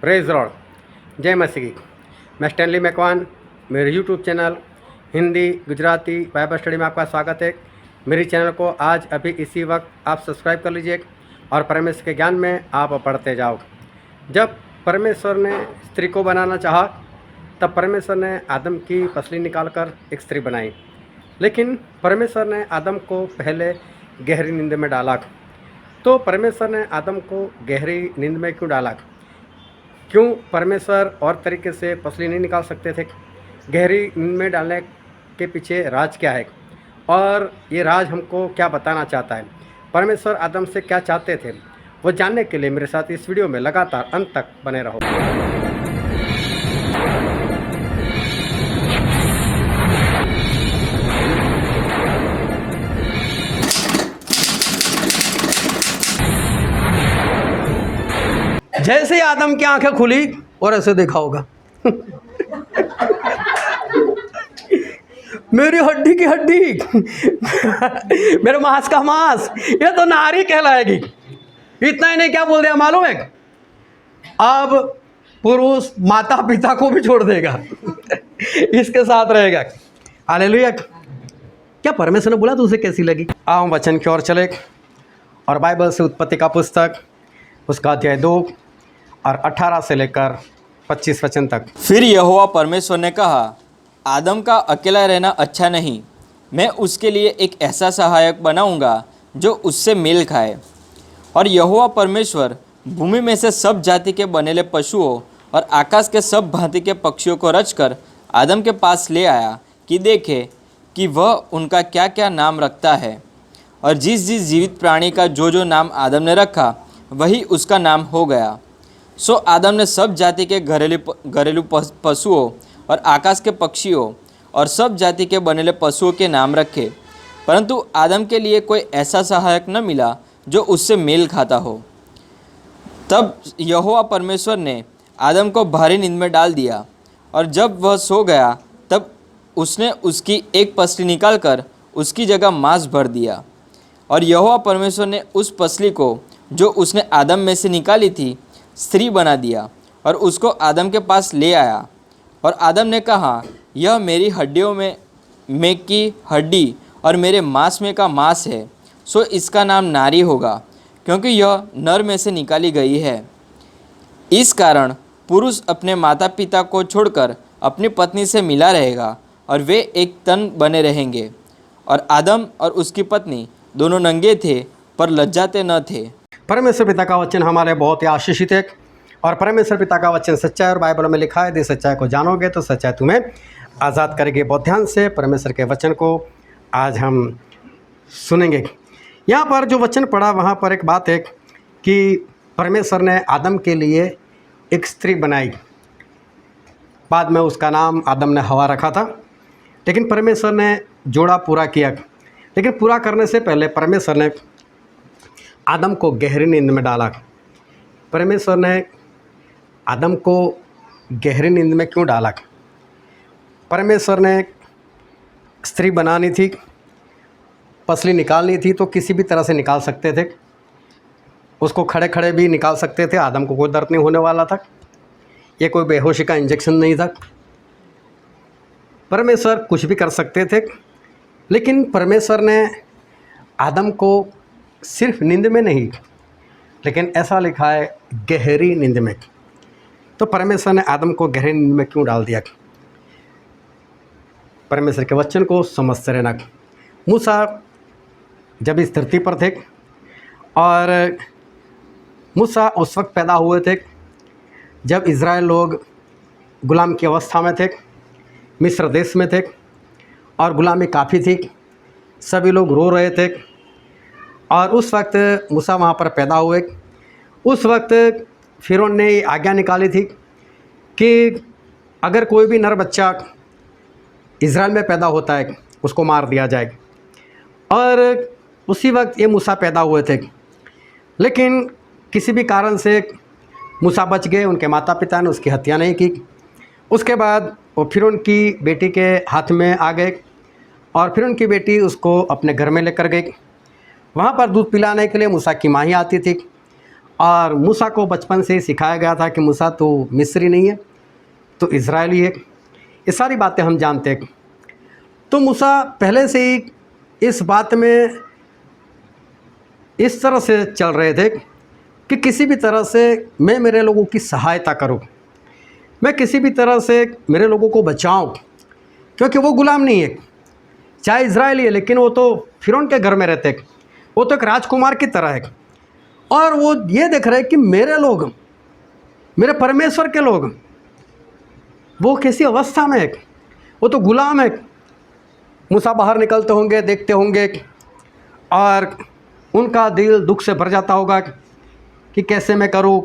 Praise Lord, जय मसीह की। मैं स्टैनली मैकवान, मेरे YouTube channel Hindi Gujarati Bible study में आपका स्वागत है। मेरे चैनल को आज अभी इसी वक्त आप सब्सक्राइब कर लीजिए और परमेश्वर के ज्ञान में आप पढ़ते जाओ। जब परमेश्वर ने स्त्री को बनाना चाहा तब परमेश्वर ने आदम की पसली निकालकर एक स्त्री बनाई, लेकिन परमेश्वर ने आदम को पहले गहरी नींद में डाला। तो परमेश्वर ने आदम को गहरी नींद में क्यों डाला? क्यों परमेश्वर और तरीके से पसली नहीं निकाल सकते थे? गहरी नींद में डालने के पीछे राज क्या है और ये राज हमको क्या बताना चाहता है? परमेश्वर आदम से क्या चाहते थे, वो जानने के लिए मेरे साथ इस वीडियो में लगातार अंत तक बने रहो। जैसे ही आदम की आंखें खुली और ऐसे देखा होगा मेरी हड्डी की हड्डी मेरे मांस का मांस, ये तो नारी कहलाएगी। इतना ही नहीं, क्या बोल दिया मालूम है? अब पुरुष माता पिता को भी छोड़ देगा इसके साथ रहेगा। हालेलुया। क्या परमेश्वर ने बोला तो उसे कैसी लगी? आओ वचन की ओर चले और बाइबल से उत्पत्ति का पुस्तक उसका अध्याय 2 और 18 से लेकर 25 वचन तक। फिर यहोवा परमेश्वर ने कहा, आदम का अकेला रहना अच्छा नहीं, मैं उसके लिए एक ऐसा सहायक बनाऊंगा जो उससे मेल खाए। और यहोवा परमेश्वर भूमि में से सब जाति के बनेले पशुओं और आकाश के सब भांति के पक्षियों को रचकर आदम के पास ले आया कि देखे कि वह उनका क्या क्या नाम रखता है। और जिस जिस जीवित प्राणी का जो जो नाम आदम ने रखा वही उसका नाम हो गया। सो आदम ने सब जाति के घरेलू पशुओं और आकाश के पक्षियों और सब जाति के बनेले पशुओं के नाम रखे, परंतु आदम के लिए कोई ऐसा सहायक न मिला जो उससे मेल खाता हो। तब यहोवा परमेश्वर ने आदम को भारी नींद में डाल दिया, और जब वह सो गया तब उसने उसकी एक पसली निकालकर उसकी जगह मांस भर दिया। और यहोवा परमेश्वर ने उस पसली को जो उसने आदम में से निकाली थी स्त्री बना दिया और उसको आदम के पास ले आया। और आदम ने कहा, यह मेरी हड्डियों में की हड्डी और मेरे मांस में का मांस है, सो इसका नाम नारी होगा, क्योंकि यह नर में से निकाली गई है। इस कारण पुरुष अपने माता पिता को छोड़कर अपनी पत्नी से मिला रहेगा और वे एक तन बने रहेंगे। और आदम और उसकी पत्नी दोनों नंगे थे पर लज्जाते न थे। परमेश्वर पिता का वचन हमारे बहुत ही आशीषित है और परमेश्वर पिता का वचन सच्चा है और बाइबल में लिखा है, यदि सच्चाई को जानोगे तो सच्चाई तुम्हें आज़ाद करेगी। बहुत ध्यान से परमेश्वर के वचन को आज हम सुनेंगे। यहाँ पर जो वचन पढ़ा वहाँ पर एक बात है कि परमेश्वर ने आदम के लिए एक स्त्री बनाई। बाद में उसका नाम आदम ने हवा रखा था, लेकिन परमेश्वर ने जोड़ा पूरा किया। लेकिन पूरा करने से पहले परमेश्वर ने आदम को गहरी नींद में डाला। परमेश्वर ने आदम को गहरी नींद में क्यों डाला? परमेश्वर ने स्त्री बनानी थी, पसली निकालनी थी, तो किसी भी तरह से निकाल सकते थे। उसको खड़े खड़े भी निकाल सकते थे, आदम को कोई दर्द नहीं होने वाला था। ये कोई बेहोशी का इंजेक्शन नहीं था। परमेश्वर कुछ भी कर सकते थे, लेकिन परमेश्वर ने आदम को सिर्फ नींद में नहीं, लेकिन ऐसा लिखा है गहरी नींद में। तो परमेश्वर ने आदम को गहरी नींद में क्यों डाल दिया? परमेश्वर के वचन को समझते रहना। मूसा जब इस धरती पर थे और मूसा उस वक्त पैदा हुए थे जब इज़राइल लोग गुलाम की अवस्था में थे, मिस्र देश में थे और गुलामी काफ़ी थी, सभी लोग रो रहे थे। और उस वक्त मूसा वहाँ पर पैदा हुए। उस वक्त फिरौन ने आज्ञा निकाली थी कि अगर कोई भी नर बच्चा इज़राइल में पैदा होता है उसको मार दिया जाए। और उसी वक्त ये मूसा पैदा हुए थे, लेकिन किसी भी कारण से मूसा बच गए। उनके माता पिता ने उसकी हत्या नहीं की। उसके बाद वो फिरौन की बेटी के हाथ में आ गए और फिर उनकी बेटी उसको अपने घर में लेकर गई। वहाँ पर दूध पिलाने के लिए मूसा की माँ ही आती थी और मूसा को बचपन से ही सिखाया गया था कि मूसा तो मिस्री नहीं है, तो इज़राइली है। ये सारी बातें हम जानते हैं। तो मूसा पहले से ही इस बात में इस तरह से चल रहे थे कि किसी भी तरह से मैं मेरे लोगों की सहायता करूं, मैं किसी भी तरह से मेरे लोगों को बचाऊं, क्योंकि वो गुलाम नहीं है, चाहे इज़राइली है, लेकिन वो तो फिरौन के घर में रहते हैं, वो तो एक राजकुमार की तरह है। और वो ये देख रहे हैं कि मेरे लोग, मेरे परमेश्वर के लोग, वो कैसी अवस्था में है, वो तो गुलाम है। मूसा बाहर निकलते होंगे, देखते होंगे, और उनका दिल दुख से भर जाता होगा कि कैसे मैं करूं,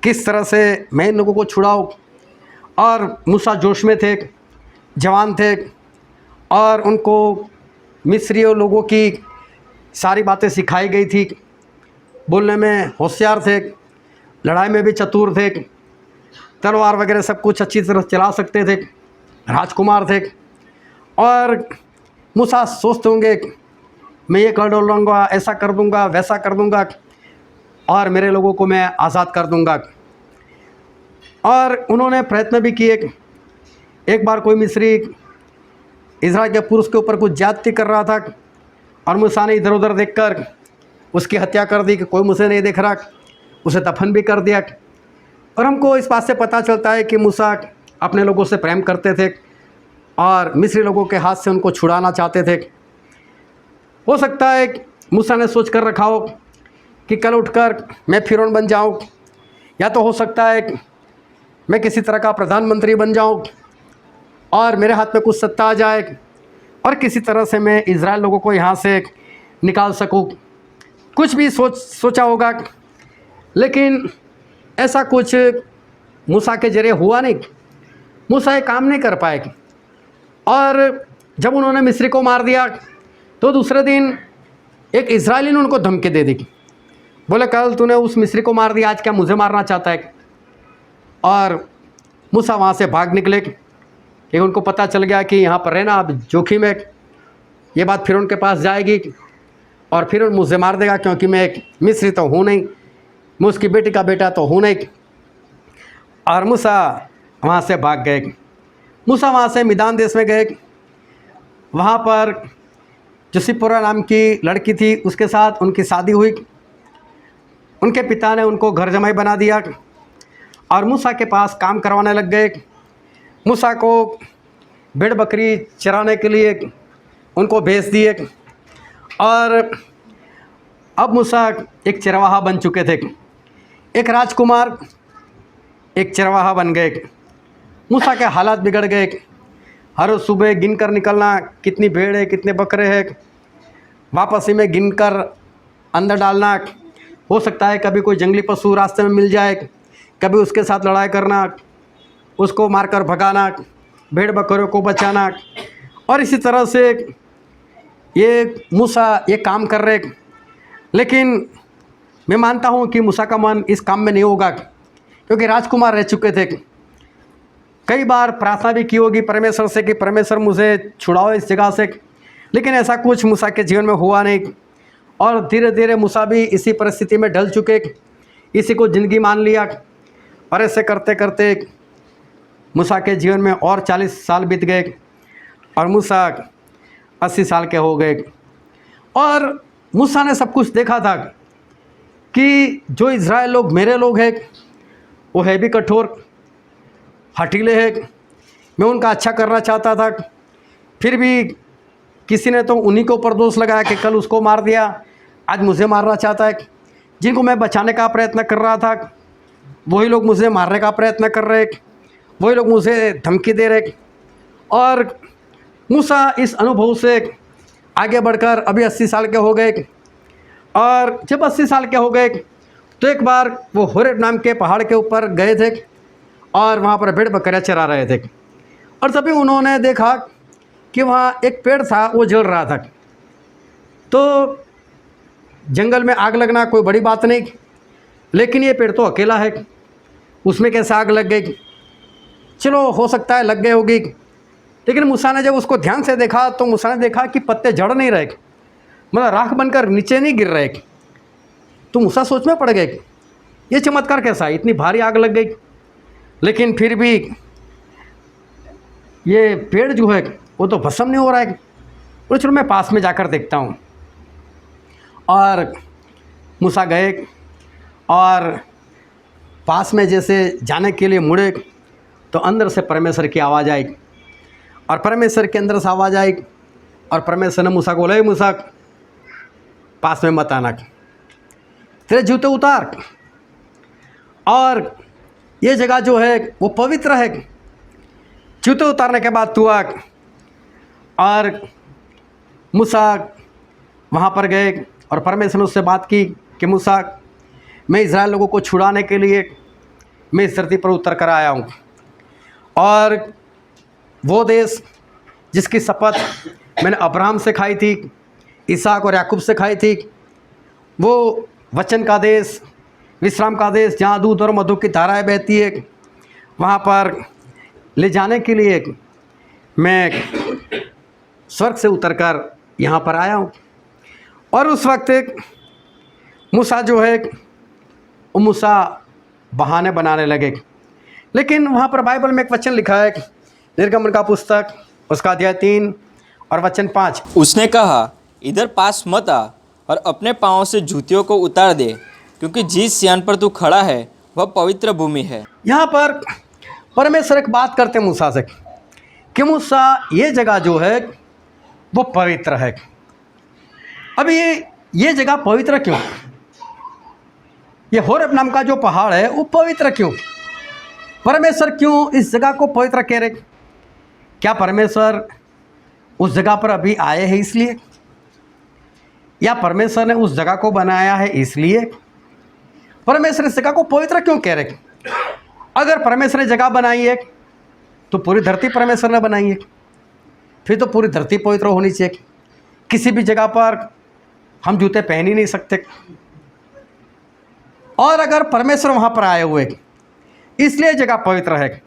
किस तरह से मैं इन लोगों को छुड़ाऊं। और मूसा जोश में थे, जवान थे, और उनको मिस्रियों लोगों की सारी बातें सिखाई गई थी, बोलने में होशियार थे, लड़ाई में भी चतुर थे, तलवार वगैरह सब कुछ अच्छी तरह चला सकते थे, राजकुमार थे। और मूसा सोचते होंगे मैं ये कर डालूँगा, ऐसा कर दूँगा, वैसा कर दूँगा, और मेरे लोगों को मैं आज़ाद कर दूँगा। और उन्होंने प्रयत्न भी किए। एक बार कोई मिस्री इज़राइल के पुरुष के ऊपर कुछ ज्यादती कर रहा था, और मूसा ने इधर उधर देखकर उसकी हत्या कर दी कि कोई मुझे नहीं देख रहा, उसे दफन भी कर दिया। और हमको इस बात से पता चलता है कि मूसा अपने लोगों से प्रेम करते थे और मिस्री लोगों के हाथ से उनको छुड़ाना चाहते थे। हो सकता है मूसा ने सोच कर रखा हो कि कल उठकर मैं फिरौन बन जाऊं, या तो हो सकता है मैं किसी तरह का प्रधानमंत्री बन जाऊं और मेरे हाथ में कुछ सत्ता आ जाए और किसी तरह से मैं इज़राइल लोगों को यहाँ से निकाल सकूं। कुछ भी सोचा होगा, लेकिन ऐसा कुछ मूसा के जरिए हुआ नहीं। मूसा ये काम नहीं कर पाए। और जब उन्होंने मिस्री को मार दिया तो दूसरे दिन एक इज़राइली ने उनको धमकी दे दी, बोले कल तूने उस मिस्री को मार दिया, आज क्या मुझे मारना चाहता है। और मूसा वहाँ से भाग निकले कि उनको पता चल गया कि यहाँ पर रहना अब जोखिम है, ये बात फिरौन के पास जाएगी और फिरौन मुझे मार देगा, क्योंकि मैं एक मिस्री तो हूँ नहीं, मैं उसकी बेटी का बेटा तो हूँ नहीं। और मूसा वहाँ से भाग गए। मूसा वहाँ से मिदान देश में गए। वहाँ पर जो सिप्पोरा नाम की लड़की थी, उसके साथ उनकी शादी हुई। उनके पिता ने उनको घर जमाई बना दिया और मूसा के पास काम करवाने लग गए। मूसा को भेड़ बकरी चराने के लिए उनको भेज दिए। और अब मूसा एक चरवाहा बन चुके थे। एक राजकुमार एक चरवाहा बन गए। मूसा के हालात बिगड़ गए। हर सुबह गिन कर निकलना, कितनी भेड़ है, कितने बकरे हैं, वापसी में गिन कर अंदर डालना। हो सकता है कभी कोई जंगली पशु रास्ते में मिल जाए, कभी उसके साथ लड़ाई करना, उसको मारकर भगाना, भेड़ बकरियों को बचाना। और इसी तरह से ये मूसा ये काम कर रहे। लेकिन मैं मानता हूँ कि मूसा का मन इस काम में नहीं होगा, क्योंकि राजकुमार रह चुके थे। कई बार प्रार्थना भी की होगी परमेश्वर से कि परमेश्वर मुझे छुड़ाओ इस जगह से, लेकिन ऐसा कुछ मूसा के जीवन में हुआ नहीं। और धीरे धीरे मूसा भी इसी परिस्थिति में ढल चुके, इसी को ज़िंदगी मान लिया। और ऐसे करते करते मूसा के जीवन में और 40 साल बीत गए और मूसा 80 साल के हो गए। और मूसा ने सब कुछ देखा था कि जो इज़राइल लोग मेरे लोग हैं, वो है भी कठोर, हठीले हैं। मैं उनका अच्छा करना चाहता था, फिर भी किसी ने तो उन्हीं के ऊपर दोष लगाया कि कल उसको मार दिया, आज मुझे मारना चाहता है। जिनको मैं बचाने का प्रयत्न कर रहा था, वही लोग मुझे मारने का प्रयत्न कर रहे, वही लोग मुझे धमकी दे रहे। और मूसा इस अनुभव से आगे बढ़कर अभी 80 साल के हो गए। और जब 80 साल के हो गए तो एक बार वो होरेब नाम के पहाड़ के ऊपर गए थे और वहाँ पर भेड़ बकरियाँ चरा रहे थे। और तभी उन्होंने देखा कि वहाँ एक पेड़ था, वो जल रहा था। तो जंगल में आग लगना कोई बड़ी बात नहीं, लेकिन ये पेड़ तो अकेला है, उसमें कैसे आग लग गई। चलो हो सकता है लग गई होगी, लेकिन मूसा ने जब उसको ध्यान से देखा तो मूसा ने देखा कि पत्ते जड़ नहीं रहे, मतलब राख बनकर नीचे नहीं गिर रहे। तो मूसा सोच में पड़ गए ये चमत्कार कैसा है? इतनी भारी आग लग गई, लेकिन फिर भी ये पेड़ जो है वो तो भस्म नहीं हो रहा है। बोले चलो मैं पास में जाकर देखता हूँ। और मूसा गए और पास में जैसे जाने के लिए मुड़े तो अंदर से परमेश्वर की आवाज़ आई, और परमेश्वर के अंदर से आवाज़ आई, और परमेश्वर ने मूसा को बोला, मूसा पास में मत आना, तेरे जूते उतार, और ये जगह जो है वो पवित्र है। जूते उतारने के बाद तू आ। और मूसा वहाँ पर गए और परमेश्वर ने उससे बात की कि मूसा, मैं इज़राइल लोगों को छुड़ाने के लिए मैं इस धरती पर उतर कर आया हूँ, और वो देश जिसकी शपथ मैंने अब्राहम से खाई थी, इसहाक और याकूब से खाई थी, वो वचन का देश, विश्राम का देश, जहाँ दूध और मधु की धाराएं बहती है, वहाँ पर ले जाने के लिए मैं स्वर्ग से उतरकर यहाँ पर आया हूँ। और उस वक्त मूसा जो है वो मूसा बहाने बनाने लगे। लेकिन वहाँ पर बाइबल में एक वचन लिखा है, निर्गमन का पुस्तक उसका अध्याय 3 और वचन 5। उसने कहा, इधर पास मत आ और अपने पाँव से जूतियों को उतार दे, क्योंकि जिस सियान पर तू खड़ा है वह पवित्र भूमि है। यहाँ पर परमेश्वर एक बात करते हैं मूसा से कि मूसा ये जगह जो है वो पवित्र है। अब ये जगह पवित्र क्यों? ये होरेब नाम का जो पहाड़ है वो पवित्र क्यों? परमेश्वर क्यों इस जगह को पवित्र कह रहे? क्या परमेश्वर उस जगह पर अभी आए हैं इसलिए, या परमेश्वर ने उस जगह को बनाया है इसलिए? परमेश्वर इस जगह को पवित्र क्यों कह रहे? अगर परमेश्वर ने जगह बनाई है तो पूरी धरती परमेश्वर ने बनाई है, फिर तो पूरी धरती पवित्र होनी चाहिए। किसी भी जगह पर हम जूते पहन ही नहीं सकते। और अगर परमेश्वर वहाँ पर आए हुए इसलिए जगह पवित्र है,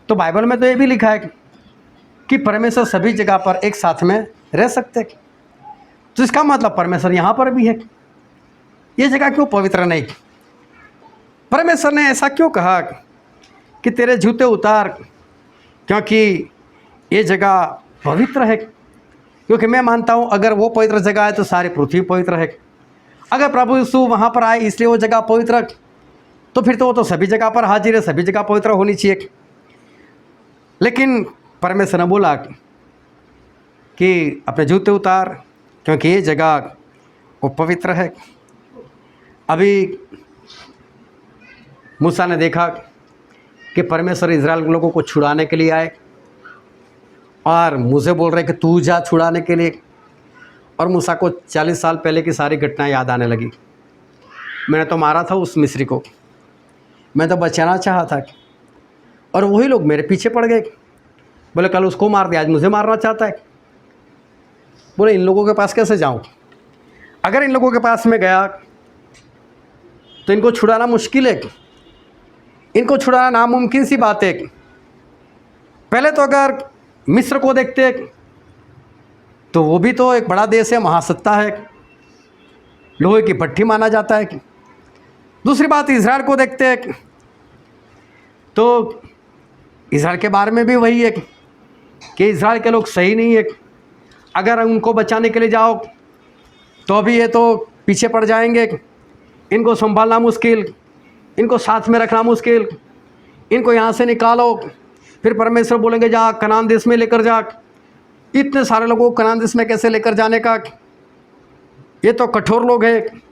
तो बाइबल में तो ये भी लिखा है कि परमेश्वर सभी जगह पर एक साथ में रह सकते। तो इसका मतलब परमेश्वर यहाँ पर भी है। ये जगह क्यों पवित्र नहीं? परमेश्वर ने ऐसा क्यों कहा कि तेरे जूते उतार, क्योंकि ये जगह पवित्र है? क्योंकि मैं मानता हूँ अगर वो पवित्र जगह है तो सारी पृथ्वी पवित्र है। अगर प्रभु यीशु वहाँ पर आए इसलिए वो जगह पवित्र, तो फिर तो वो तो सभी जगह पर हाजिर है, सभी जगह पवित्र होनी चाहिए। लेकिन परमेश्वर ने बोला कि अपने जूते उतार, क्योंकि ये जगह वो पवित्र है। अभी मूसा ने देखा कि परमेश्वर इज़राइल लोगों को छुड़ाने के लिए आए, और मुझे बोल रहे कि तू जा छुड़ाने के लिए। और मूसा को 40 साल पहले की सारी घटनाएं याद आने लगी। मैंने तो मारा था उस मिस्री को, मैं तो बचाना चाहा था, और वही लोग मेरे पीछे पड़ गए। बोले कल उसको मार दिया, आज मुझे मारना चाहता है। बोले इन लोगों के पास कैसे जाऊं? अगर इन लोगों के पास में गया तो इनको छुड़ाना मुश्किल है, इनको छुड़ाना नामुमकिन सी बात है। पहले तो अगर मिस्र को देखते तो वो भी तो एक बड़ा देश है, महासत्ता है, लोहे की भट्टी माना जाता है। दूसरी बात इज़राइल को देखते तो इज़राइल के बारे में भी वही है कि इज़राइल के लोग सही नहीं है। अगर उनको बचाने के लिए जाओ तो अभी ये तो पीछे पड़ जाएंगे, इनको संभालना मुश्किल, इनको साथ में रखना मुश्किल, इनको यहाँ से निकालो। फिर परमेश्वर बोलेंगे जा कनान देश में लेकर जा। इतने सारे लोगों को कनान देश में कैसे लेकर जाने का? ये तो कठोर लोग हैं,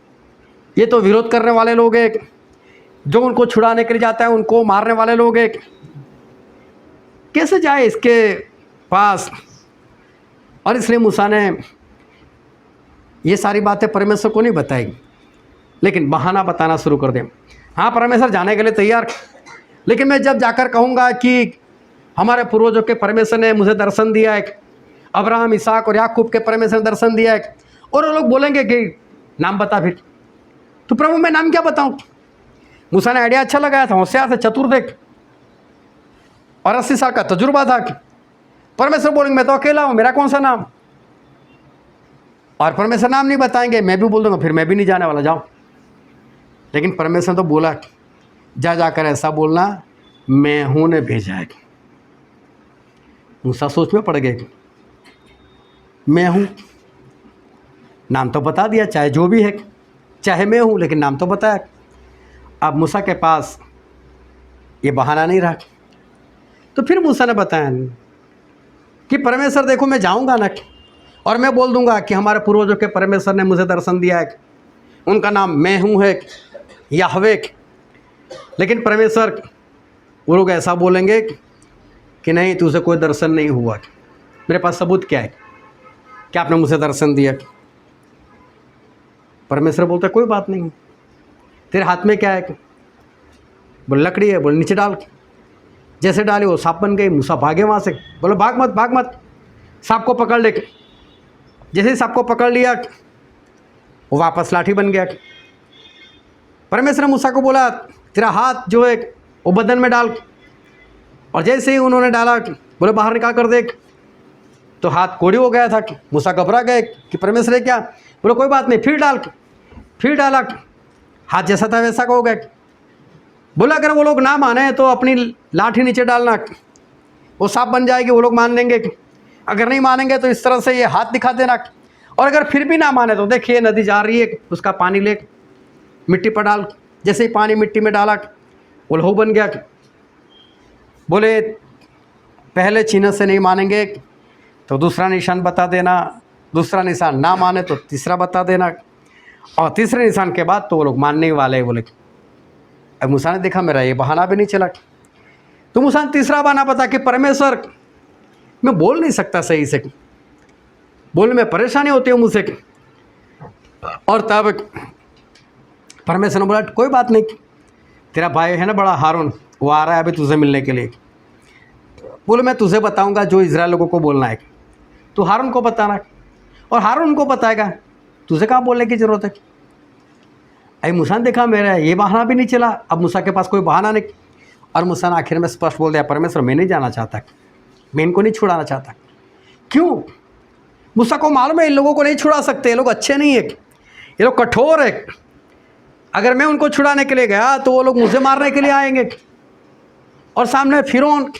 ये तो विरोध करने वाले लोग हैं, जो उनको छुड़ाने के लिए जाता है उनको मारने वाले लोग हैं। कैसे जाए इसके पास? और इसलिए मूसा ने ये सारी बातें परमेश्वर को नहीं बताई, लेकिन बहाना बताना शुरू कर दें। हाँ, परमेश्वर जाने के लिए तैयार, लेकिन मैं जब जाकर कहूँगा कि हमारे पूर्वजों के परमेश्वर ने मुझे दर्शन दिया है, अब्राहम, इसहाक और याकूब के परमेश्वर ने दर्शन दिया है, और वो लोग बोलेंगे कि नाम बता, फिर तो प्रभु मैं नाम क्या बताऊँ? मूसा ने आइडिया अच्छा लगाया था, होशियार था, चतुर देख, और 80 साल का तजुर्बा था। परमेश्वर बोलेंगे मैं तो अकेला हूँ, मेरा कौन सा नाम? और परमेश्वर नाम नहीं बताएंगे, मैं भी बोल दूँगा फिर मैं भी नहीं जाने वाला, जाओ। लेकिन परमेश्वर तो बोला जा जाकर ऐसा बोलना, मैं हूँ ने भेजा है। मूसा सोच में पड़ गए, मैं हूँ, नाम तो बता दिया, चाहे जो भी है, चाहे मैं हूँ, लेकिन नाम तो बताया। अब मूसा के पास ये बहाना नहीं रहा, तो फिर मूसा ने बताया कि परमेश्वर देखो मैं जाऊँगा ना, और मैं बोल दूंगा कि हमारे पूर्वजों के परमेश्वर ने मुझे दर्शन दिया है, उनका नाम मैं हूँ है, याहवे। लेकिन परमेश्वर वो लोग ऐसा बोलेंगे कि नहीं, तुझे कोई दर्शन नहीं हुआ, मेरे पास सबूत क्या है कि आपने मुझे दर्शन दिया। परमेश्वर बोलता कोई बात नहीं, तेरे हाथ में क्या है? बोले लकड़ी है। बोले नीचे डाल। जैसे डाली वो सांप बन गई। मूसा भागे वहाँ से। बोले भाग मत, भाग मत, सांप को पकड़ ले। जैसे ही सांप को पकड़ लिया वो वापस लाठी बन गया। परमेश्वर ने मूसा को बोला तेरा हाथ जो है वो बदन में डाल, और जैसे ही उन्होंने डाला बोले बाहर निकाल कर देख, तो हाथ कोड़ी हो गया था। मूसा घबरा गए कि परमेश्वर क्या? बोले कोई बात नहीं, फिर डाल। फिर डाला, हाथ जैसा था वैसा हो गया। बोला अगर वो लोग ना माने तो अपनी लाठी नीचे डालना, वो सांप बन जाएगी, वो लोग मान लेंगे। अगर नहीं मानेंगे तो इस तरह से ये हाथ दिखा देना, और अगर फिर भी ना माने तो देखिए नदी जा रही है, उसका पानी ले मिट्टी पर डाल। जैसे ही पानी मिट्टी में डाला वो लहू बन गया। बोले पहले चिन्ह से नहीं मानेंगे तो दूसरा निशान बता देना, दूसरा निशान ना माने तो तीसरा बता देना, और तीसरे निशान के बाद तो वो लोग मानने ही वाले। बोले अब मूसा ने देखा मेरा ये बहाना भी नहीं चला, तो मूसा ने तीसरा बहाना बता कि परमेश्वर मैं बोल नहीं सकता सही से, बोलने में परेशानी होती है मुझसे। और तब परमेश्वर ने बोला कोई बात नहीं, तेरा भाई है ना बड़ा हारून, वो आ रहा है अभी तुझे मिलने के लिए। बोले मैं तुझे बताऊंगा जो इजराइल लोगों को बोलना है, तू हारून को बताना, और हारून उनको बताएगा, तुझे कहाँ बोलने की ज़रूरत है। अरे मूसा ने देखा मेरा ये बहाना भी नहीं चला, अब मूसा के पास कोई बहाना नहीं। और मूसा ने आखिर में स्पष्ट बोल दिया परमेश्वर मैं नहीं जाना चाहता, मैं इनको नहीं छुड़ाना चाहता। क्यों? मूसा को मालूम है इन लोगों को नहीं छुड़ा सकते, ये लोग अच्छे नहीं है, ये लोग कठोर है। अगर मैं उनको छुड़ाने के लिए गया तो वो लोग मुझे मारने के लिए आएंगे, और सामने फिरौन,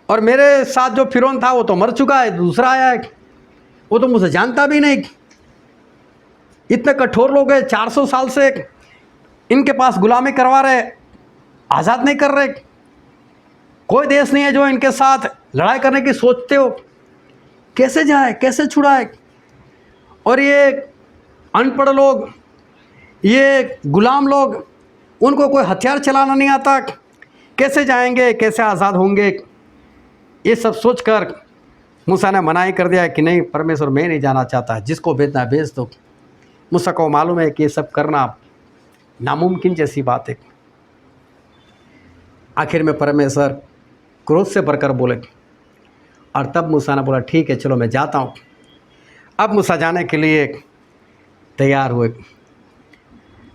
और मेरे साथ जो फिरौन था वो तो मर चुका है, दूसरा आया है, वो तो मुझे जानता भी नहीं। इतने कठोर लोग हैं, 400 साल से इनके पास गुलामी करवा रहे, आज़ाद नहीं कर रहे। कोई देश नहीं है जो इनके साथ लड़ाई करने की सोचते हो। कैसे जाए, कैसे छुड़ाए? और ये अनपढ़ लोग, ये गुलाम लोग, उनको कोई हथियार चलाना नहीं आता, कैसे जाएंगे, कैसे आज़ाद होंगे? ये सब सोचकर मूसा ने मनाही कर दिया कि नहीं परमेश्वर मैं नहीं जाना चाहता, जिसको भेजना भेज दो। मूसा को मालूम है कि ये सब करना नामुमकिन जैसी बात है। आखिर में परमेश्वर क्रोध से भरकर बोले, और तब मूसा ने बोला ठीक है चलो मैं जाता हूँ। अब मूसा जाने के लिए तैयार हुए,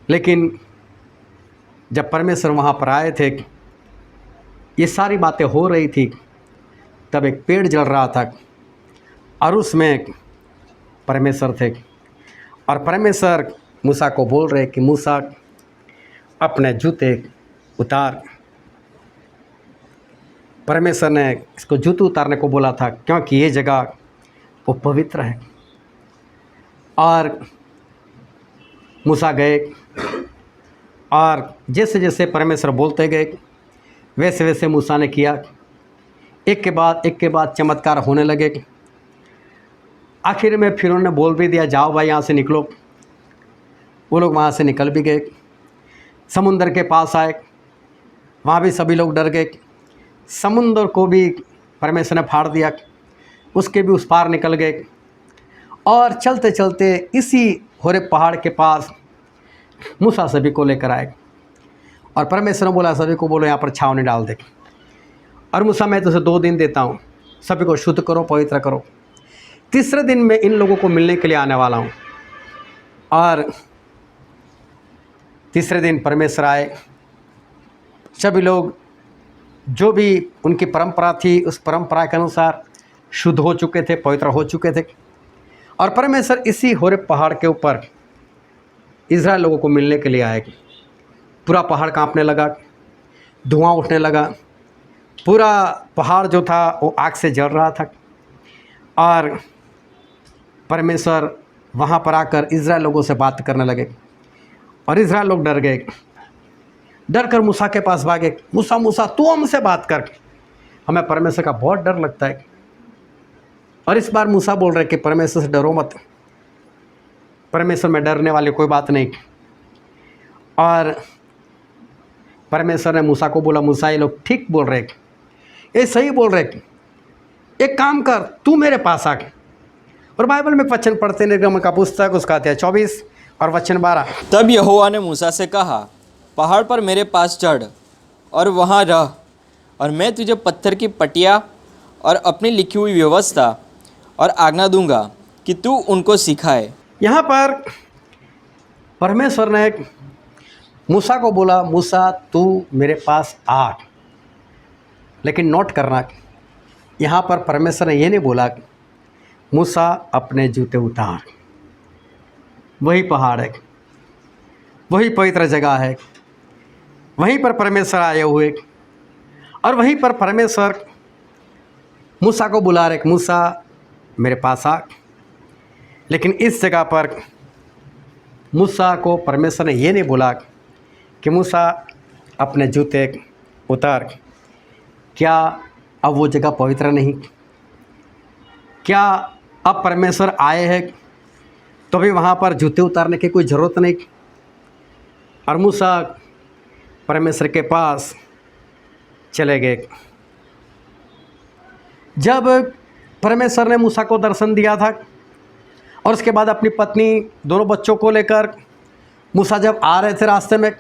लेकिन जब परमेश्वर वहाँ पर आए थे, ये सारी बातें हो रही थी, तब एक पेड़ जल रहा था, और उसमें परमेश्वर थे। और परमेश्वर मूसा को बोल रहे कि मूसा अपने जूते उतार। परमेश्वर ने इसको जूते उतारने को बोला था क्योंकि ये जगह वो पवित्र है। और मूसा गए, और जैसे जैसे परमेश्वर बोलते गए वैसे वैसे मूसा ने किया। एक के बाद चमत्कार होने लगे। आखिर में फिर उन्होंने बोल भी दिया जाओ भाई यहाँ से निकलो। वो लोग वहाँ से निकल भी गए, समुंदर के पास आए, वहाँ भी सभी लोग डर गए। समुंदर को भी परमेश्वर ने फाड़ दिया, उसके भी उस पार निकल गए। और चलते चलते इसी होरेब पहाड़ के पास मूसा सभी को लेकर आए, और परमेश्वर ने बोला सभी को बोलो यहाँ पर छावनी डाल दे। और मूसा मैं तुझे 2 दिन देता हूँ, सभी को शुद्ध करो, पवित्र करो। तीसरे दिन मैं इन लोगों को मिलने के लिए आने वाला हूँ। और तीसरे दिन परमेश्वर आए, सभी लोग जो भी उनकी परंपरा थी उस परंपरा के अनुसार शुद्ध हो चुके थे, पवित्र हो चुके थे। और परमेश्वर इसी होरेब पहाड़ के ऊपर इज़राइल लोगों को मिलने के लिए आए। पूरा पहाड़ कांपने लगा, धुआं उठने लगा, पूरा पहाड़ जो था वो आग से जल रहा था। और परमेश्वर वहाँ पर आकर इज़राइल लोगों से बात करने लगे और इज़राइल लोग डर गए, डर कर मूसा के पास भागे। मूसा मूसा तू हमसे बात कर, हमें परमेश्वर का बहुत डर लगता है। और इस बार मूसा बोल रहे कि परमेश्वर से डरो मत, परमेश्वर में डरने वाली कोई बात नहीं। और परमेश्वर ने मूसा को बोला, मूसा ये लोग ठीक बोल रहे, ये सही बोल रहे, एक काम कर तू मेरे पास आ। और बाइबल में एक वचन पढ़ते हैं, निर्गमन का पुस्तक उसका अध्याय 24 और वचन 12। तब यहोवा ने मूसा से कहा, पहाड़ पर मेरे पास चढ़ और वहाँ रह, और मैं तुझे पत्थर की पटिया और अपनी लिखी हुई व्यवस्था और आज्ञा दूंगा कि तू उनको सिखाए। यहाँ पर परमेश्वर ने मूसा को बोला, मूसा तू मेरे पास आ। लेकिन नोट करना, यहाँ पर परमेश्वर ने ये नहीं बोला मूसा अपने जूते उतार। वही पहाड़ है, वही पवित्र जगह है, वहीं पर परमेश्वर आए हुए और वहीं पर परमेश्वर मूसा को बुला रहे, मूसा मेरे पास आ। लेकिन इस जगह पर मूसा को परमेश्वर ने ये नहीं बोला कि मूसा अपने जूते उतार। क्या अब वो जगह पवित्र नहीं? क्या अब परमेश्वर आए हैं तो भी वहाँ पर जूते उतारने की कोई ज़रूरत नहीं? और मूसा परमेश्वर के पास चले गए। जब परमेश्वर ने मूसा को दर्शन दिया था और उसके बाद अपनी पत्नी, दोनों बच्चों को लेकर मूसा जब आ रहे थे, रास्ते में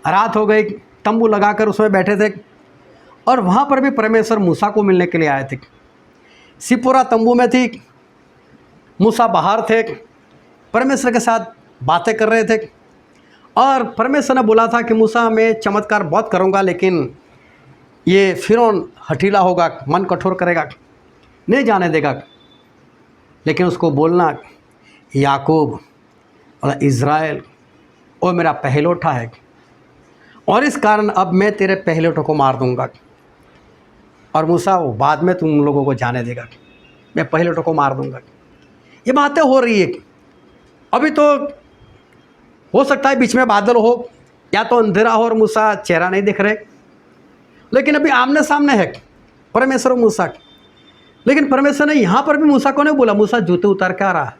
रात हो गई, तंबू लगाकर उसमें बैठे थे और वहाँ पर भी परमेश्वर मूसा को मिलने के लिए आए थे। सिपोरा तंबू में थी, मूसा बाहर थे, परमेश्वर के साथ बातें कर रहे थे और परमेश्वर ने बोला था कि मूसा मैं चमत्कार बहुत करूँगा, लेकिन ये फिरौन हठीला होगा, मन कठोर करेगा, नहीं जाने देगा। लेकिन उसको बोलना याकूब और इज़राइल वो मेरा पहलौठा है और इस कारण अब मैं तेरे पहलौठों को मार दूंगा। और मूसा वो बाद में तुम लोगों को जाने देगा, मैं पहलौठों को मार दूंगा। ये बातें हो रही है। अभी तो हो सकता है बीच में बादल हो या तो अंधेरा हो और मूसा चेहरा नहीं दिख रहे, लेकिन अभी आमने सामने है परमेश्वर और मूसा। लेकिन परमेश्वर ने यहाँ पर भी मूसा को नहीं बोला मूसा जूते उतार के आ रहा है।